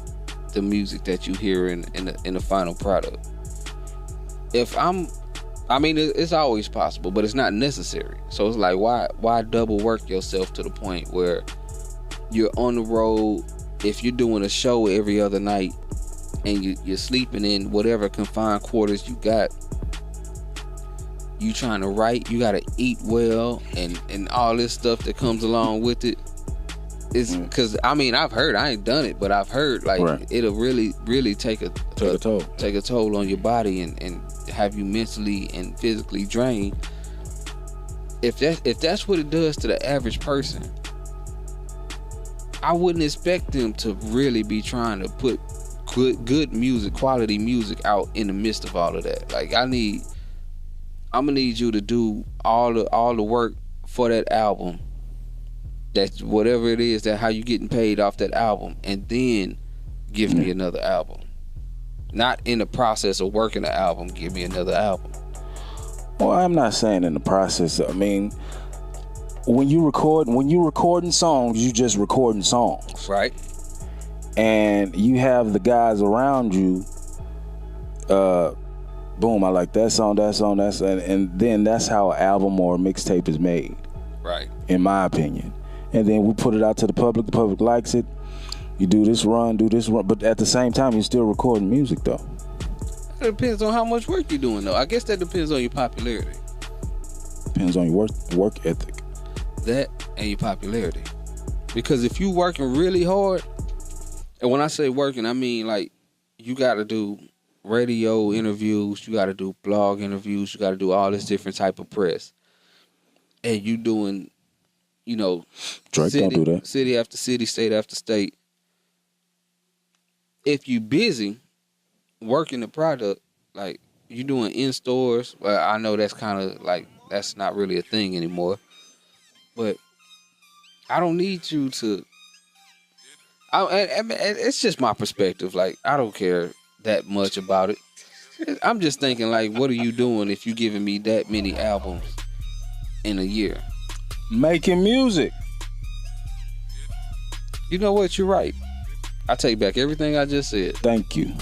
the music that you hear in the final product. It's always possible, but it's not necessary. So it's like, why double work yourself to the point where you're on the road? If you're doing a show every other night and you're sleeping in whatever confined quarters you got. You trying to write, you gotta eat well, and all this stuff that comes along with it. It's because I've heard, I ain't done it, but I've heard like it'll really take a toll on your body and have you mentally and physically drained. If that's what it does to the average person, I wouldn't expect them to really be trying to put good music, quality music out in the midst of all of that. Like I'm gonna need you to do all the work for that album. That's whatever it is, that how you getting paid off that album, and then give me another album. Not in the process of working the album, give me another album. Well, I'm not saying in the process. I mean, when you recording songs, you just recording songs, right? And you have the guys around you. Boom! I like that song, and then that's how an album or a mixtape is made, right? In my opinion. And then we put it out to the public. The public likes it. You do this run, but at the same time, you're still recording music, though. It depends on how much work you're doing, though. I guess that depends on your popularity. Depends on your work ethic. That and your popularity. Because if you working really hard, and when I say working, I mean like you got to do radio interviews, you got to do blog interviews, you got to do all this different type of press, and you doing, Drake don't do that. City after city, state after state. If you busy working the product, like you doing in stores, well, I know that's kind of like that's not really a thing anymore. But I don't need you to. It's just my perspective. Like I don't care that much about it. I'm just thinking like, what are you doing if you giving me that many albums in a year? Making music. You know what? You're right. I take back everything I just said. Thank you.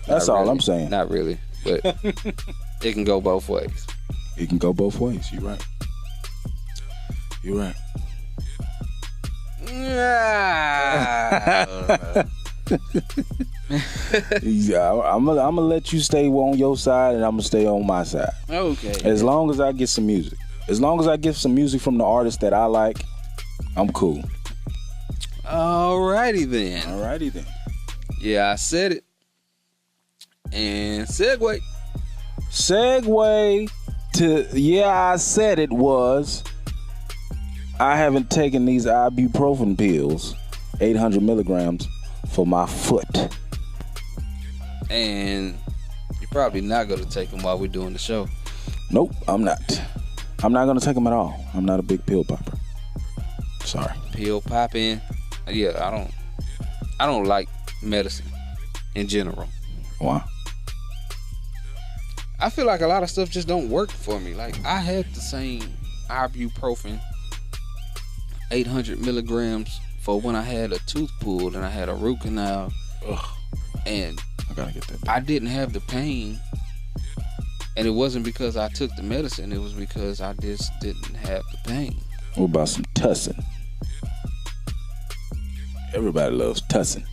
That's all I'm saying. Not really, but it can go both ways. It can go both ways. You're right. You're right. Yeah, I'm gonna let you stay on your side, and I'm gonna stay on my side. Okay. As long as I get some music. As long as I get some music from the artist that I like, I'm cool. Alrighty then. Yeah, I said it. And segue to I said it was I haven't taken these ibuprofen pills, 800 milligrams, for my foot. And you're probably not going to take them while we're doing the show. Nope, I'm not. I'm not going to take them at all. I'm not a big pill popper. Sorry. Pill popping. Yeah, I don't like medicine in general. Why? I feel like a lot of stuff just don't work for me. Like I had the same ibuprofen, 800 milligrams for when I had a tooth pulled and I had a root canal. Ugh. And I gotta get that back. I didn't have the pain. And it wasn't because I took the medicine. It was because I just didn't have the pain. What about some Tussin? Everybody loves Tussin.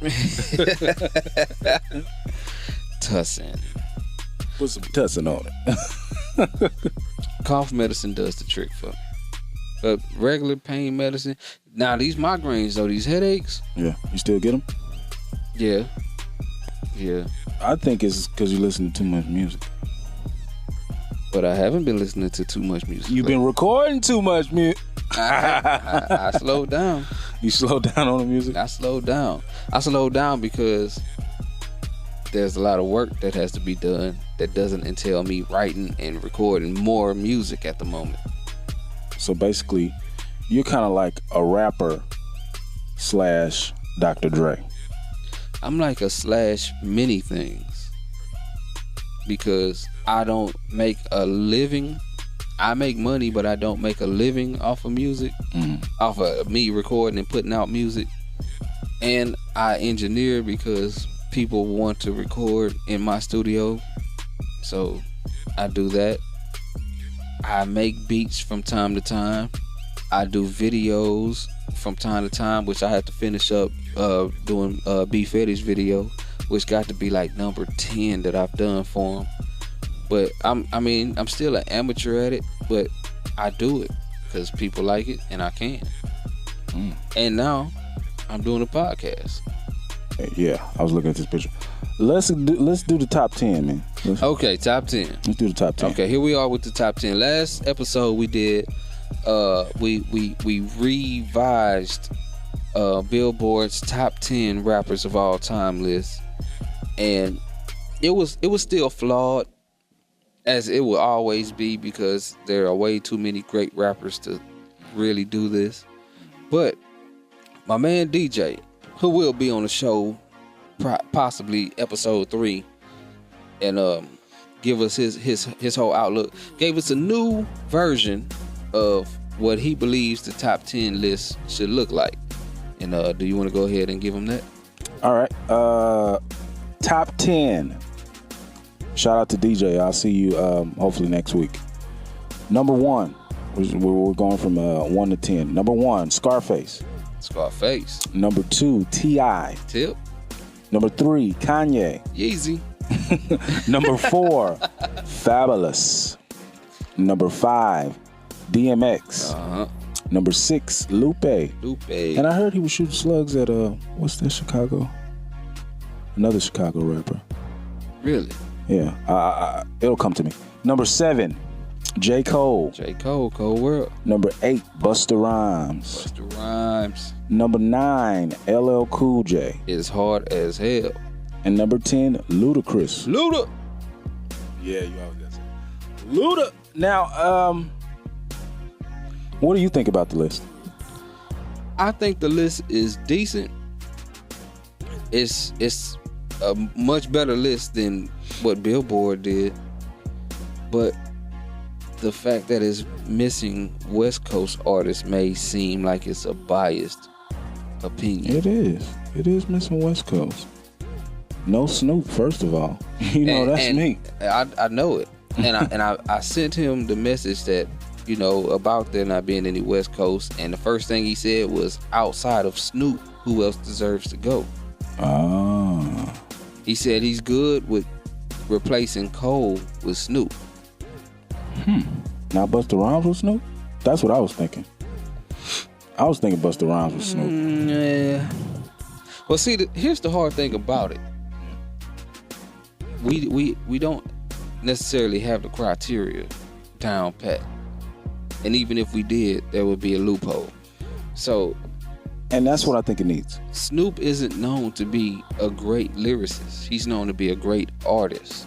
Tussin. Put some Tussin on it. Cough medicine does the trick for me. But regular pain medicine. Now these migraines though, these headaches. Yeah. You still get them? Yeah. I think it's because you listen to too much music. But I haven't been listening to too much music. You've been recording too much music. I slowed down. You slowed down on the music? I slowed down. I slowed down because there's a lot of work that has to be done that doesn't entail me writing and recording more music at the moment. So basically, you're kind of like a rapper / Dr. Dre. I'm like a / many things because I don't make a living. I make money, but I don't make a living off of music, off of me recording and putting out music. And I engineer because people want to record in my studio. So I do that. I make beats from time to time. I do videos from time to time, which I have to finish up doing B Fetish video. which got to be like number 10 that I've done for him. But I'm still an amateur at it, but I do it because people like it and I can. And now I'm doing a podcast. Yeah, I was looking at this picture. Let's do the top 10, man. Okay, top 10. Let's do the top 10. Okay, here we are with the top 10. Last episode we did, we revised Billboard's top 10 rappers of all time list, and it was still flawed, as it will always be, because there are way too many great rappers to really do this. But my man DJ, who will be on the show possibly episode 3, and give us his whole outlook, gave us a new version of what he believes the top 10 list should look like. And do you want to go ahead and give him that? All right. Top 10. Shout out to DJ. I'll see you hopefully next week. Number 1. We're going from 1 to 10. Number 1, Scarface. Scarface. Number 2, T.I. Tip. Number 3, Kanye. Yeezy. Number 4, Fabulous. Number 5, DMX. Number 6, Lupe. And I heard he was shooting slugs at what's that, Chicago? Another Chicago rapper. Really? Yeah. It'll come to me. Number 7, J. Cole. J. Cole, Cold World. Number 8, Busta Rhymes. Busta Rhymes. Number 9, LL Cool J. Is hard as hell. And number 10, Ludacris. Luda. Yeah, you always got to say Luda. Now, what do you think about the list? I think the list is decent. It's a much better list than what Billboard did, but the fact that it's missing West Coast artists may seem like it's a biased opinion. It is. It is missing West Coast. No Snoop, first of all. You know, that's me. I know it. And I sent him the message that, you know, about there not being any West Coast, and the first thing he said was, outside of Snoop, who else deserves to go? He said he's good with replacing Cole with Snoop. Now Busta Rhymes with Snoop? That's what I was thinking. I was thinking Busta Rhymes with Snoop. Yeah. Well, see, here's the hard thing about it. We don't necessarily have the criteria down pat. And even if we did, there would be a loophole. So, and that's what I think it needs. Snoop isn't known to be a great lyricist. He's known to be a great artist.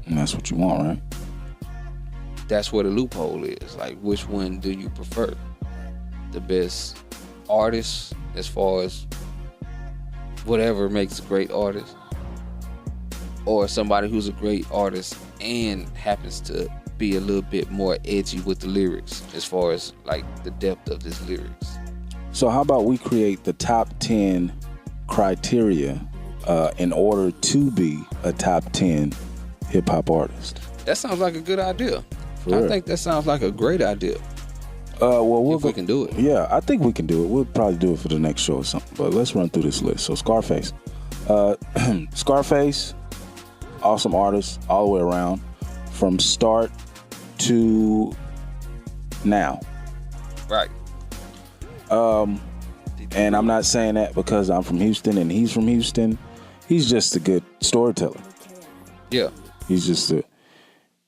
And that's what you want, right? That's where the loophole is. Like, which one do you prefer? The best artist, as far as whatever makes a great artist, or somebody who's a great artist and happens to be a little bit more edgy with the lyrics, as far as like the depth of his lyrics. So how about we create the top 10 criteria in order to be a top 10 hip-hop artist? That sounds like a good idea. I think that sounds like a great idea. Well, if we can do it. Yeah, I think we can do it. We'll probably do it for the next show or something. But let's run through this list. So Scarface. Scarface, awesome artist all the way around, from start to now. Right. And I'm not saying that because I'm from Houston and he's from Houston. He's just a good storyteller. Yeah. He's just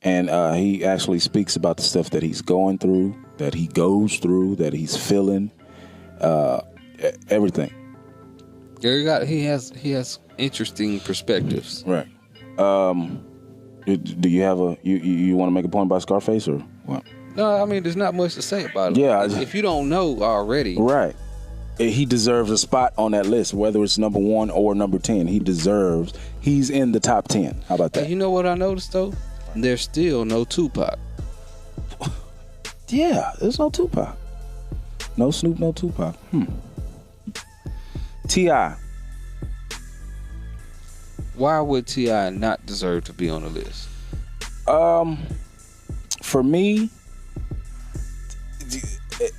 and he actually speaks about the stuff that he's going through, that he goes through, that he's feeling, everything. Yeah, he has interesting perspectives. Right. Do you have you want to make a point about Scarface or what? No, I mean, there's not much to say about it. Yeah. If you don't know already. Right. He deserves a spot on that list, whether it's number 1 or number 10. He's in the top 10. How about that? You know what I noticed, though? There's still no Tupac. Yeah, there's no Tupac. No Snoop, no Tupac. T.I. Why would T.I. not deserve to be on the list? For me,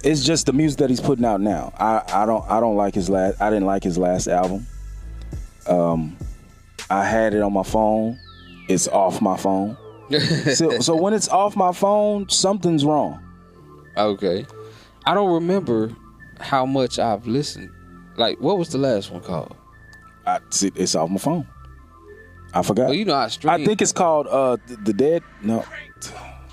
it's just the music that he's putting out now. I don't like his last. I didn't like his last album. I had it on my phone. It's off my phone. So when it's off my phone, something's wrong. Okay. I don't remember how much I've listened. Like, what was the last one called? It's off my phone. I forgot. Well, you know, I think it's called The Dead. No.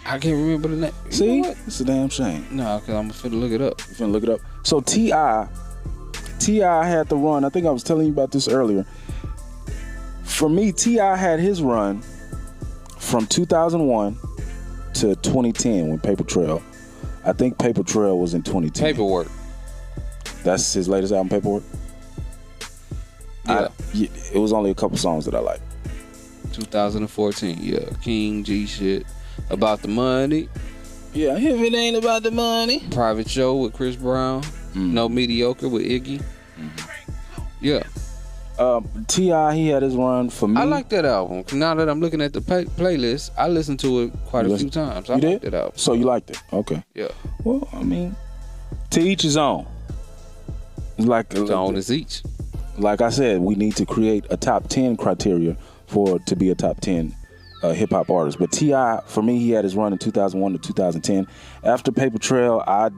I can't remember the name. See? You know what? It's a damn shame. No, because I'm finna look it up. You finna look it up. So T.I. had the run. I think I was telling you about this earlier. For me, T.I. had his run from 2001 to 2010 when Paper Trail. I think Paper Trail was in 2010. Paperwork. That's his latest album, Paperwork? Yeah. It was only a couple songs that I liked. 2014, yeah. King G shit. About the Money. Yeah, if it ain't about the money. Private Show with Chris Brown. No Mediocre with Iggy. Yeah. T.I., he had his run. For me, I like that album. Now that I'm looking at the playlist, I listened to it quite a few times. I liked that album. So you liked it? Okay. Yeah. Well, I mean, to each his own. Like his own is each. Like I said, we need to create a top 10 criteria to be a top 10 hip hop artist. But T.I., for me, he had his run in 2001 to 2010. After Paper Trail, I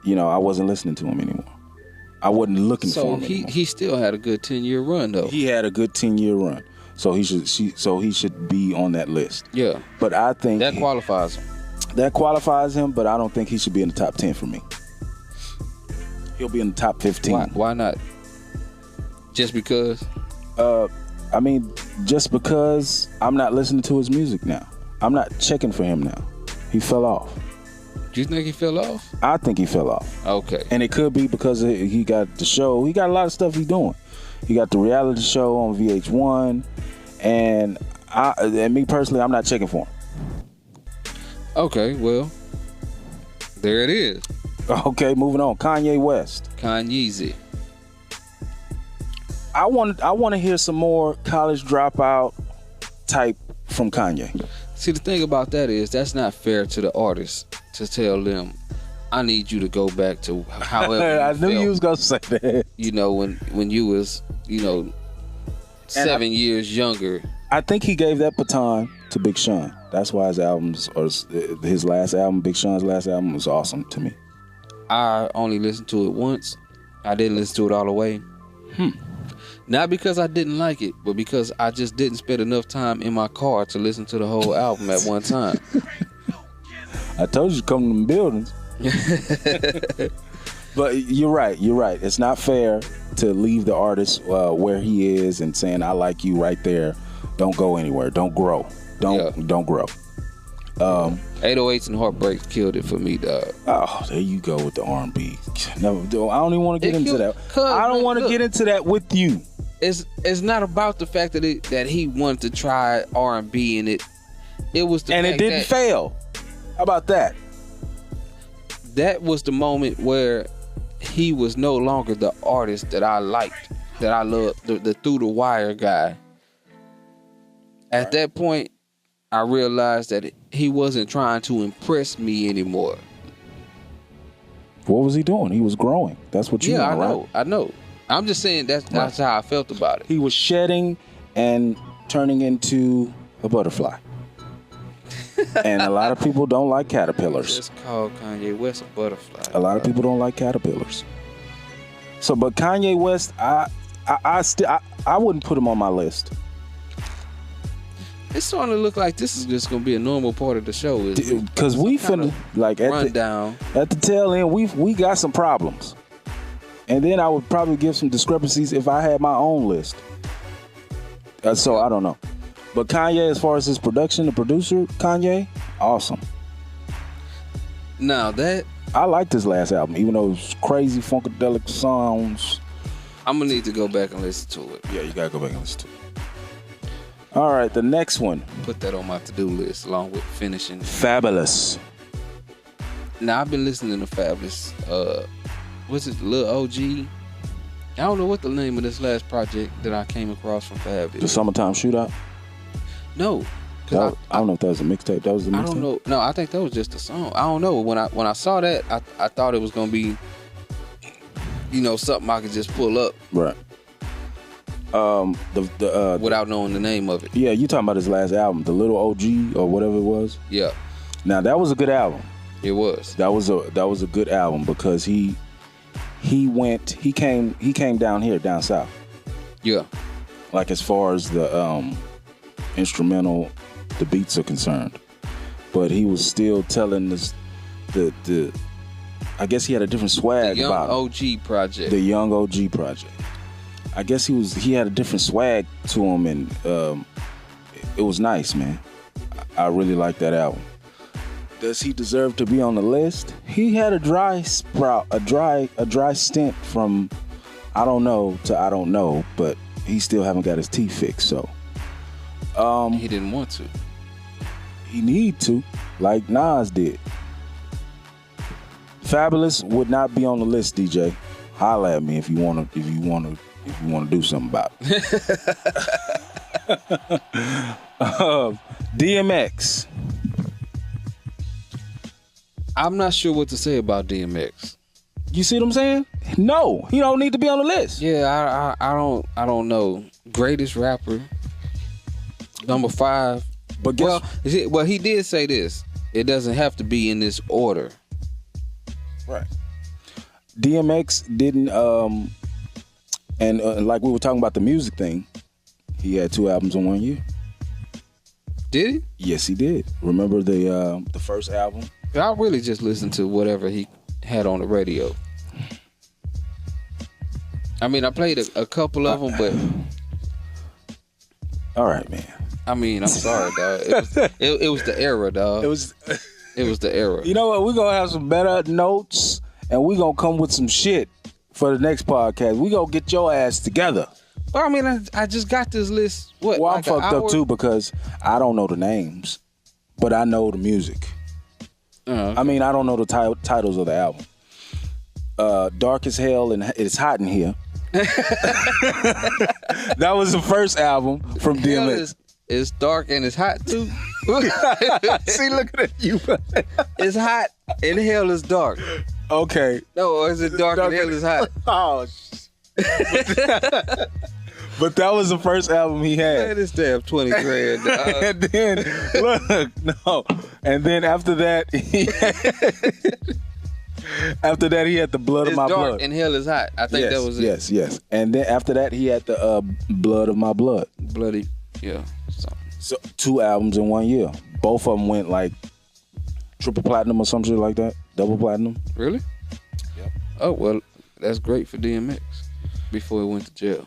wasn't listening to him anymore. I wasn't looking for him anymore. He still had a good 10-year run though. He had a good 10-year run. So he should be on that list. Yeah. But I think that qualifies him. That qualifies him, but I don't think he should be in the top 10 for me. He'll be in the top 15. Why not? Just because? I mean, just because I'm not listening to his music now. I'm not checking for him now. He fell off. Do you think he fell off? I think he fell off. Okay. And it could be because he got the show. He got a lot of stuff he's doing. He got the reality show on VH1. And me personally, I'm not checking for him. Okay, well, there it is. Okay, moving on. Kanye West. Kanyeezy. I want to hear some more college dropout type from Kanye. See, the thing about that is that's not fair to the artist to tell them, I need you to go back to however I knew you was going to say that. You know, when you was, 7 years younger. I think he gave that baton to Big Sean. That's why his last album, Big Sean's last album, was awesome to me. I only listened to it once. I didn't listen to it all the way. Not because I didn't like it, but because I just didn't spend enough time in my car to listen to the whole album at one time. I told you to come to them buildings. But you're right. It's not fair to leave the artist where he is and saying, I like you right there. Don't go anywhere. Don't grow. Don't grow. 808s and Heartbreaks killed it for me, dog. Oh, there you go with the R&B. No, I don't even want to get into that. I don't want to get into that with you. It's not about the fact that he wanted to try R&B in it. It was the and fact it didn't fail. How about that? That was the moment where he was no longer the artist that I liked, that I loved, the through the wire guy. At that point, I realized that he wasn't trying to impress me anymore. What was he doing? He was growing. That's what you know, right? I know. I'm just saying that's how I felt about it. He was shedding and turning into a butterfly. And a lot of people don't like caterpillars. Just call Kanye West a butterfly. A lot of people don't like caterpillars. So, but Kanye West, I wouldn't put him on my list. It's starting to look like this is just going to be a normal part of the show. Because we finna, like, at the tail end, we got some problems. And then I would probably give some discrepancies if I had my own list. So, I don't know. But Kanye, as far as his production, the producer, Kanye, awesome. Now that... I liked his last album, even though it was crazy, funkadelic songs. I'm going to need to go back and listen to it. Yeah, you got to go back and listen to it. All right, the next one. Put that on my to-do list along with finishing. Fabulous. Now, I've been listening to Fabulous. What's it, Lil OG? I don't know what the name of this last project that I came across from Fabulous. The Summertime Shootout? No. I don't know if that was a mixtape. That was the mixtape? I don't know. No, I think that was just a song. I don't know. When I saw that, I thought it was going to be, something I could just pull up. Right. Without knowing the name of it. Yeah, you talking about his last album, The Little OG or whatever it was? Yeah. Now that was a good album. It was. That was a good album because he came down south. Yeah. Like as far as the instrumental, the beats are concerned. But he was still telling this the I guess he had a different swag about it. The Young OG project. I guess he had a different swag to him, and it was nice, man. I really like that album. Does he deserve to be on the list? He had a dry stint from I don't know to I don't know, but he still haven't got his teeth fixed. So he didn't want to. He need to, like Nas did. Fabulous would not be on the list, DJ. Holla at me if you wanna do something about it. DMX. I'm not sure what to say about DMX. You see what I'm saying? No, he don't need to be on the list. Yeah, I don't know. Greatest rapper, number 5. But well, he did say this. It doesn't have to be in this order. Right. DMX didn't, and like we were talking about the music thing, he had 2 albums in 1 year. Did he? Yes, he did. Remember the first album? I really just listened to whatever he had on the radio. I mean, I played a couple of them, but all right, man. I mean, I'm sorry, dog. It was the era, dog. It was the era. You know what? We're gonna have some better notes, and we're gonna come with some shit for the next podcast. We gonna get your ass together. Well, I mean, I just got this list. What? Well, I'm fucked up too because I don't know the names, but I know the music. Okay. I mean, I don't know the titles of the album. Dark as Hell and It's Hot in Here. That was the first album from DMX. It's dark and it's hot too. See, looking at you. It's hot and hell is dark. Okay. No, or is it dark and hell is hot? Oh, but that was the first album he had. Man, this damn 20 grand, dog. And then, look, no. And then after that, he had the Blood of My Blood. It's dark and hell is hot. I think that was it. Yes. And then after that, he had the Blood of My Blood. Bloody, yeah. So 2 albums in 1 year. Both of them went like triple platinum or some shit like that. Double platinum. Really? Yep. Oh, well, that's great for DMX before he went to jail.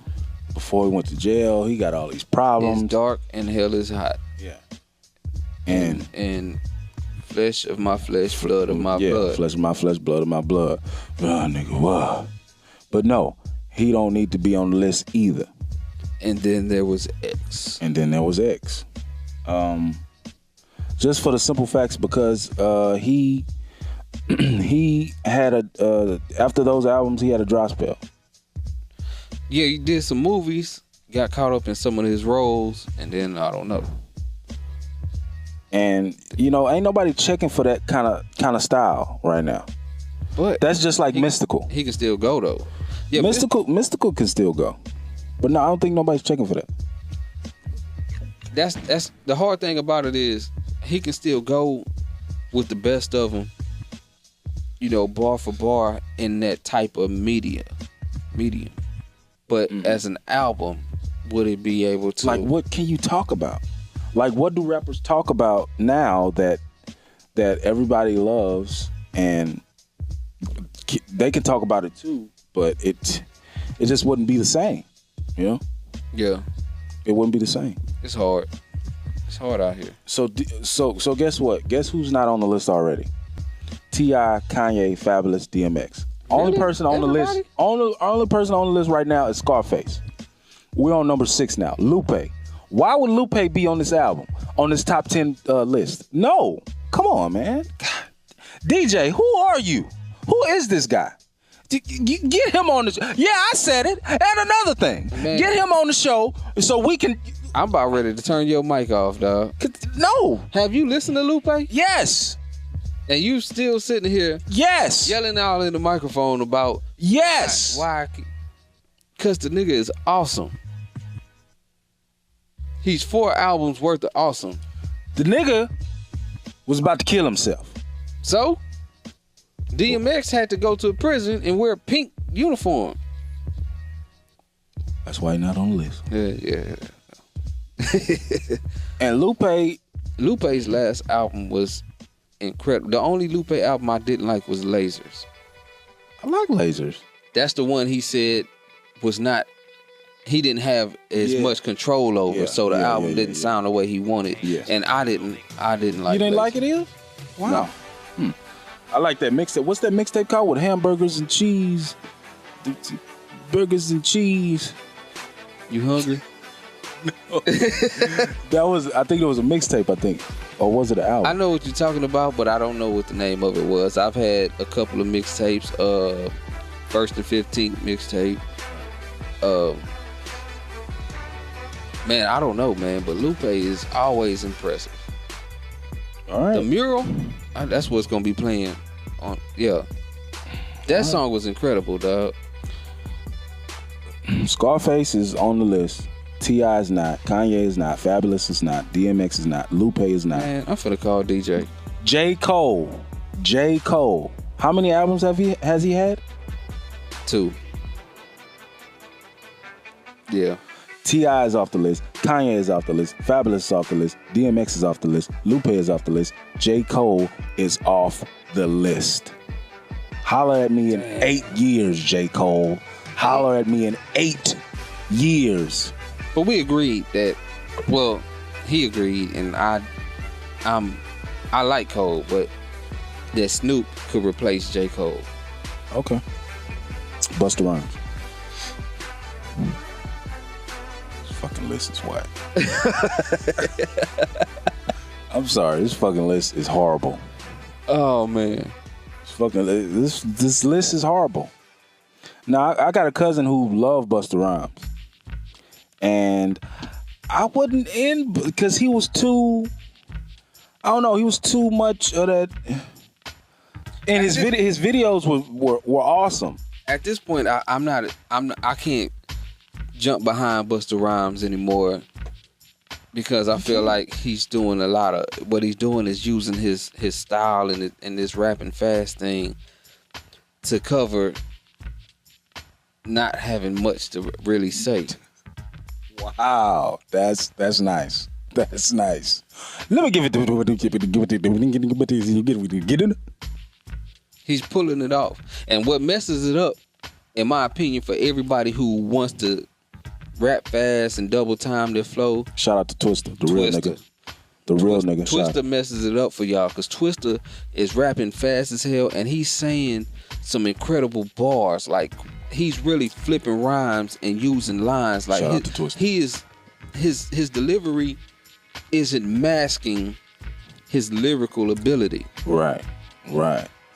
Before he went to jail, he got all these problems. It's dark and hell is hot. Yeah. And flesh of my flesh, blood of my blood. Yeah, flesh of my flesh, blood of my blood. Nigga, what? But no, he don't need to be on the list either. And then there was X. Just for the simple facts, because he had after those albums, he had a dry spell. Yeah, he did some movies, got caught up in some of his roles, and then I don't know. And ain't nobody checking for that kind of style right now. But that's just like Mystical. He can still go though. Yeah, Mystical can still go. But no, I don't think nobody's checking for that. That's the hard thing about it is he can still go with the best of them, bar for bar in that type of medium. But as an album, would it be able to? Like, what can you talk about? Like, what do rappers talk about now that everybody loves, and they can talk about it too, but it just wouldn't be the same, Yeah. It wouldn't be the same. It's hard. It's hard out here. So guess what? Guess who's not on the list already? T.I., Kanye, Fabulous, DMX. Really? Only person on the list. Only person on the list right now is Scarface. We're on number 6 now. Lupe. Why would Lupe be on this album? On this top 10 list? No. Come on, man. God. DJ, who are you? Who is this guy? Get him on the show. Yeah, I said it. And another thing. Man. Get him on the show so we can... I'm about ready to turn your mic off, dog. No. Have you listened to Lupe? Yes. And you still sitting here, yes, yelling out in the microphone about yes, why? Because the nigga is awesome. He's 4 albums worth of awesome. The nigga was about to kill himself. So, DMX had to go to a prison and wear a pink uniform. That's why he's not on the list. Yeah. And Lupe's last album was incredible. The only Lupe album I didn't like was Lasers. I like Lasers. That's the one he said was not. He didn't have as much control over, so the album didn't sound the way he wanted. Yes. And I didn't like. You didn't Lasers. like it either? Wow. No. I like that mixtape. What's that mixtape called with hamburgers and cheese? Burgers and cheese. You hungry? I think it was a mixtape, or was it an album? I know what you're talking about, but I don't know what the name of it was. I've had a couple of mixtapes. First and 15th mixtape. Man, I don't know, man, but Lupe is always impressive. All right. The Mural, that's what's gonna be playing on. Yeah, that song was incredible, dog. Scarface is on the list. T.I. is not. Kanye is not. Fabulous is not. DMX is not. Lupe is not. Man, I'm finna call DJ. J. Cole. How many albums has he had? 2. Yeah. T.I. is off the list. Kanye is off the list. Fabulous is off the list. DMX is off the list. Lupe is off the list. J. Cole is off the list. Holler at me in 8 years, J. Cole. Holler at me in 8 years. But we agreed that. Well, he agreed, and I like Cole, but that Snoop could replace J. Cole. Okay. Busta Rhymes. This fucking list is whack. I'm sorry. This fucking list is horrible. Oh man. This list is horrible. Now I got a cousin who loved Busta Rhymes, and I wasn't in because he was too. I don't know. He was too much of that. And his videos were awesome. At this point, I can't jump behind Busta Rhymes anymore because I feel like he's doing a lot of what he's doing is using his style and this rapping fast thing to cover not having much to really say. Wow, that's nice. That's nice. Let me give it to He's pulling it off. And what messes it up, in my opinion, for everybody who wants to rap fast and double time their flow. Shout out to Twista, the real nigga. The real nigga. Twista messes it up for y'all because Twista is rapping fast as hell and he's saying some incredible bars. Like he's really flipping rhymes and using lines. Like shout out to Twista. His delivery isn't masking his lyrical ability. Right.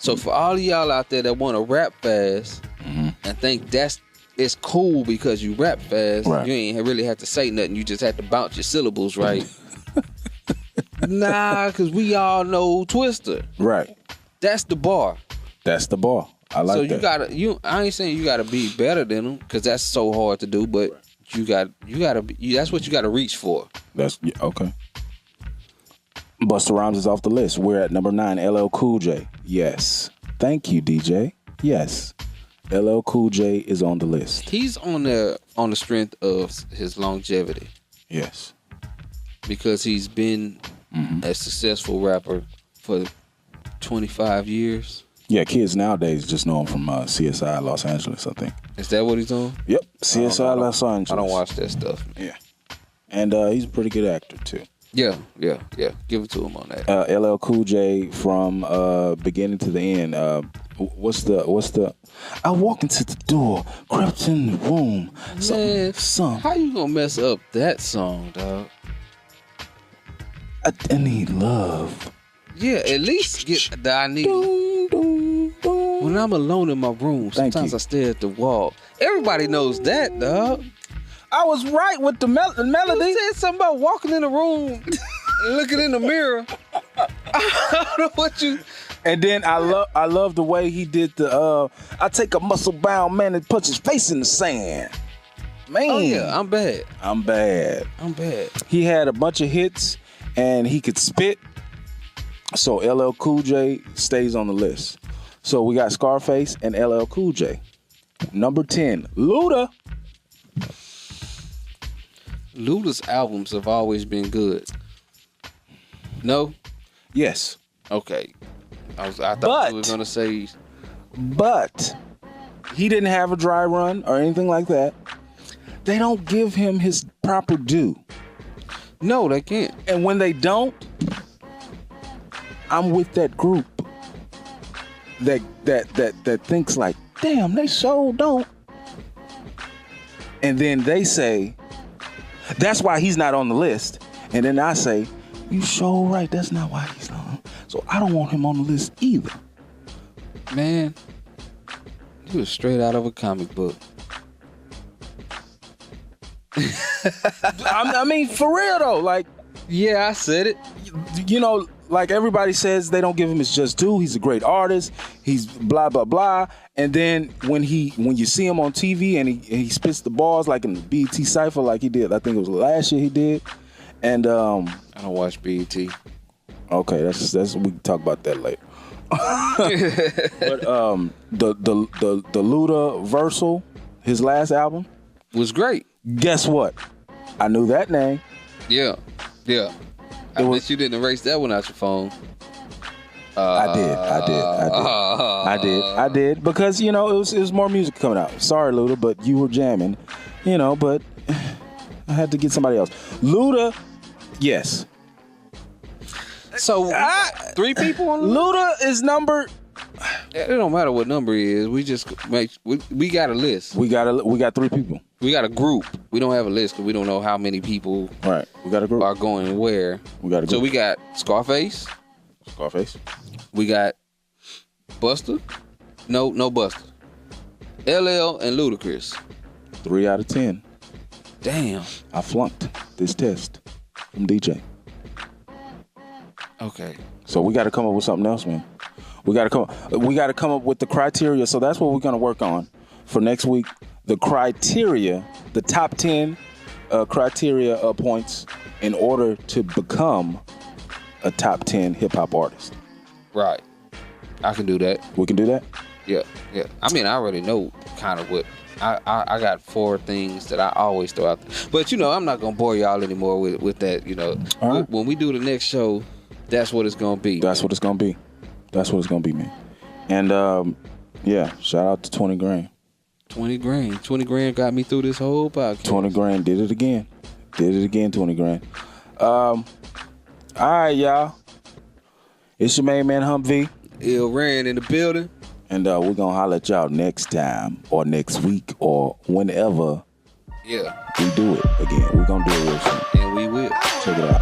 So for all of y'all out there that want to rap fast and think it's cool because you rap fast, you ain't really have to say nothing. You just have to bounce your syllables right. Nah, because we all know Twista. Right. That's the bar. That's the bar. I like that. So I ain't saying you gotta be better than them because that's so hard to do, but you gotta be, that's what you gotta reach for. That's okay. Busta Rhymes is off the list. We're at number 9, LL Cool J. Yes. Thank you, DJ. Yes. LL Cool J is on the list. He's on the strength of his longevity. Yes. Because he's been a successful rapper for 25 years. Yeah, kids nowadays just know him from CSI Los Angeles, I think. Is that what he's on? Yep. CSI Los Angeles. I don't watch that stuff, man. Yeah. And he's a pretty good actor, too. Yeah. Give it to him on that. LL Cool J from beginning to the end. What's the? I walked into the door, crept in the room. Man, some. How you gonna mess up that song, dog? I need love. Yeah, at least get the I need. When I'm alone in my room, sometimes I stare at the wall. Everybody knows that, dog. I was right with the melody. You said something about walking in the room and looking in the mirror. I don't know what you. And then I love the way he did the I take a muscle bound man and punch his face in the sand. Man. Oh yeah, I'm bad. I'm bad. He had a bunch of hits and he could spit. So LL Cool J stays on the list. So we got Scarface and LL Cool J. Number 10, Luda. Luda's albums have always been good. No? Yes. Okay. I thought you were gonna say, but he didn't have a dry run or anything like that. They don't give him his proper due. no, they can't. And when they don't, I'm with that group that thinks like, damn, they so don't. And then they say, that's why he's not on the list. And then I say, you so right, that's not why he's on. So I don't want him on the list either. Man, he was straight out of a comic book. I mean, for real though, like, Yeah, I said it. you know, like everybody says they don't give him his just due. He's a great artist. He's blah blah blah. And then when you see him on TV and he spits the balls like in the BET Cypher like he did, I think it was last year he did. And I don't watch BET. okay, that's we can talk about that later. But the Luda Versal, his last album, Was great. guess what? I knew that name. Yeah. I bet you didn't erase that one out your phone. I did because you know it was more music coming out. Sorry, Luda, but you were jamming, you know. But I had to get somebody else. Luda, yes. So 3 people on the list? Luda is number. It don't matter what number he is. We just we got a list. We got 3 people. We got a group. We don't have a list because we don't know how many people Right. We got a group. are going where. We got a group. So we got Scarface. We got Buster. No Buster. LL and Ludacris. 3 out of 10. Damn. I flunked this test from DJ. Okay. So we got to come up with something else, man. We got to come up with the criteria. So that's what we're going to work on for next week. The criteria, the top 10 criteria points in order to become a top 10 hip hop artist. Right. I can do that. We can do that? Yeah. I mean, I already know kind of what I got 4 things that I always throw out there. But you know, I'm not gonna bore y'all anymore with that. You know, right. When we do the next show, that's what it's gonna be. That's what it's gonna be. That's what it's gonna be, man. And yeah, shout out to 20 grand. 20 grand. 20 grand got me through this whole podcast. 20 grand did it again. 20 grand. All right, y'all. It's your main man Humvee. Ill Rand in the building. And we're gonna holler at y'all next time or next week or whenever Yeah. we do it again. We're gonna do it real soon. And we will. Check it out.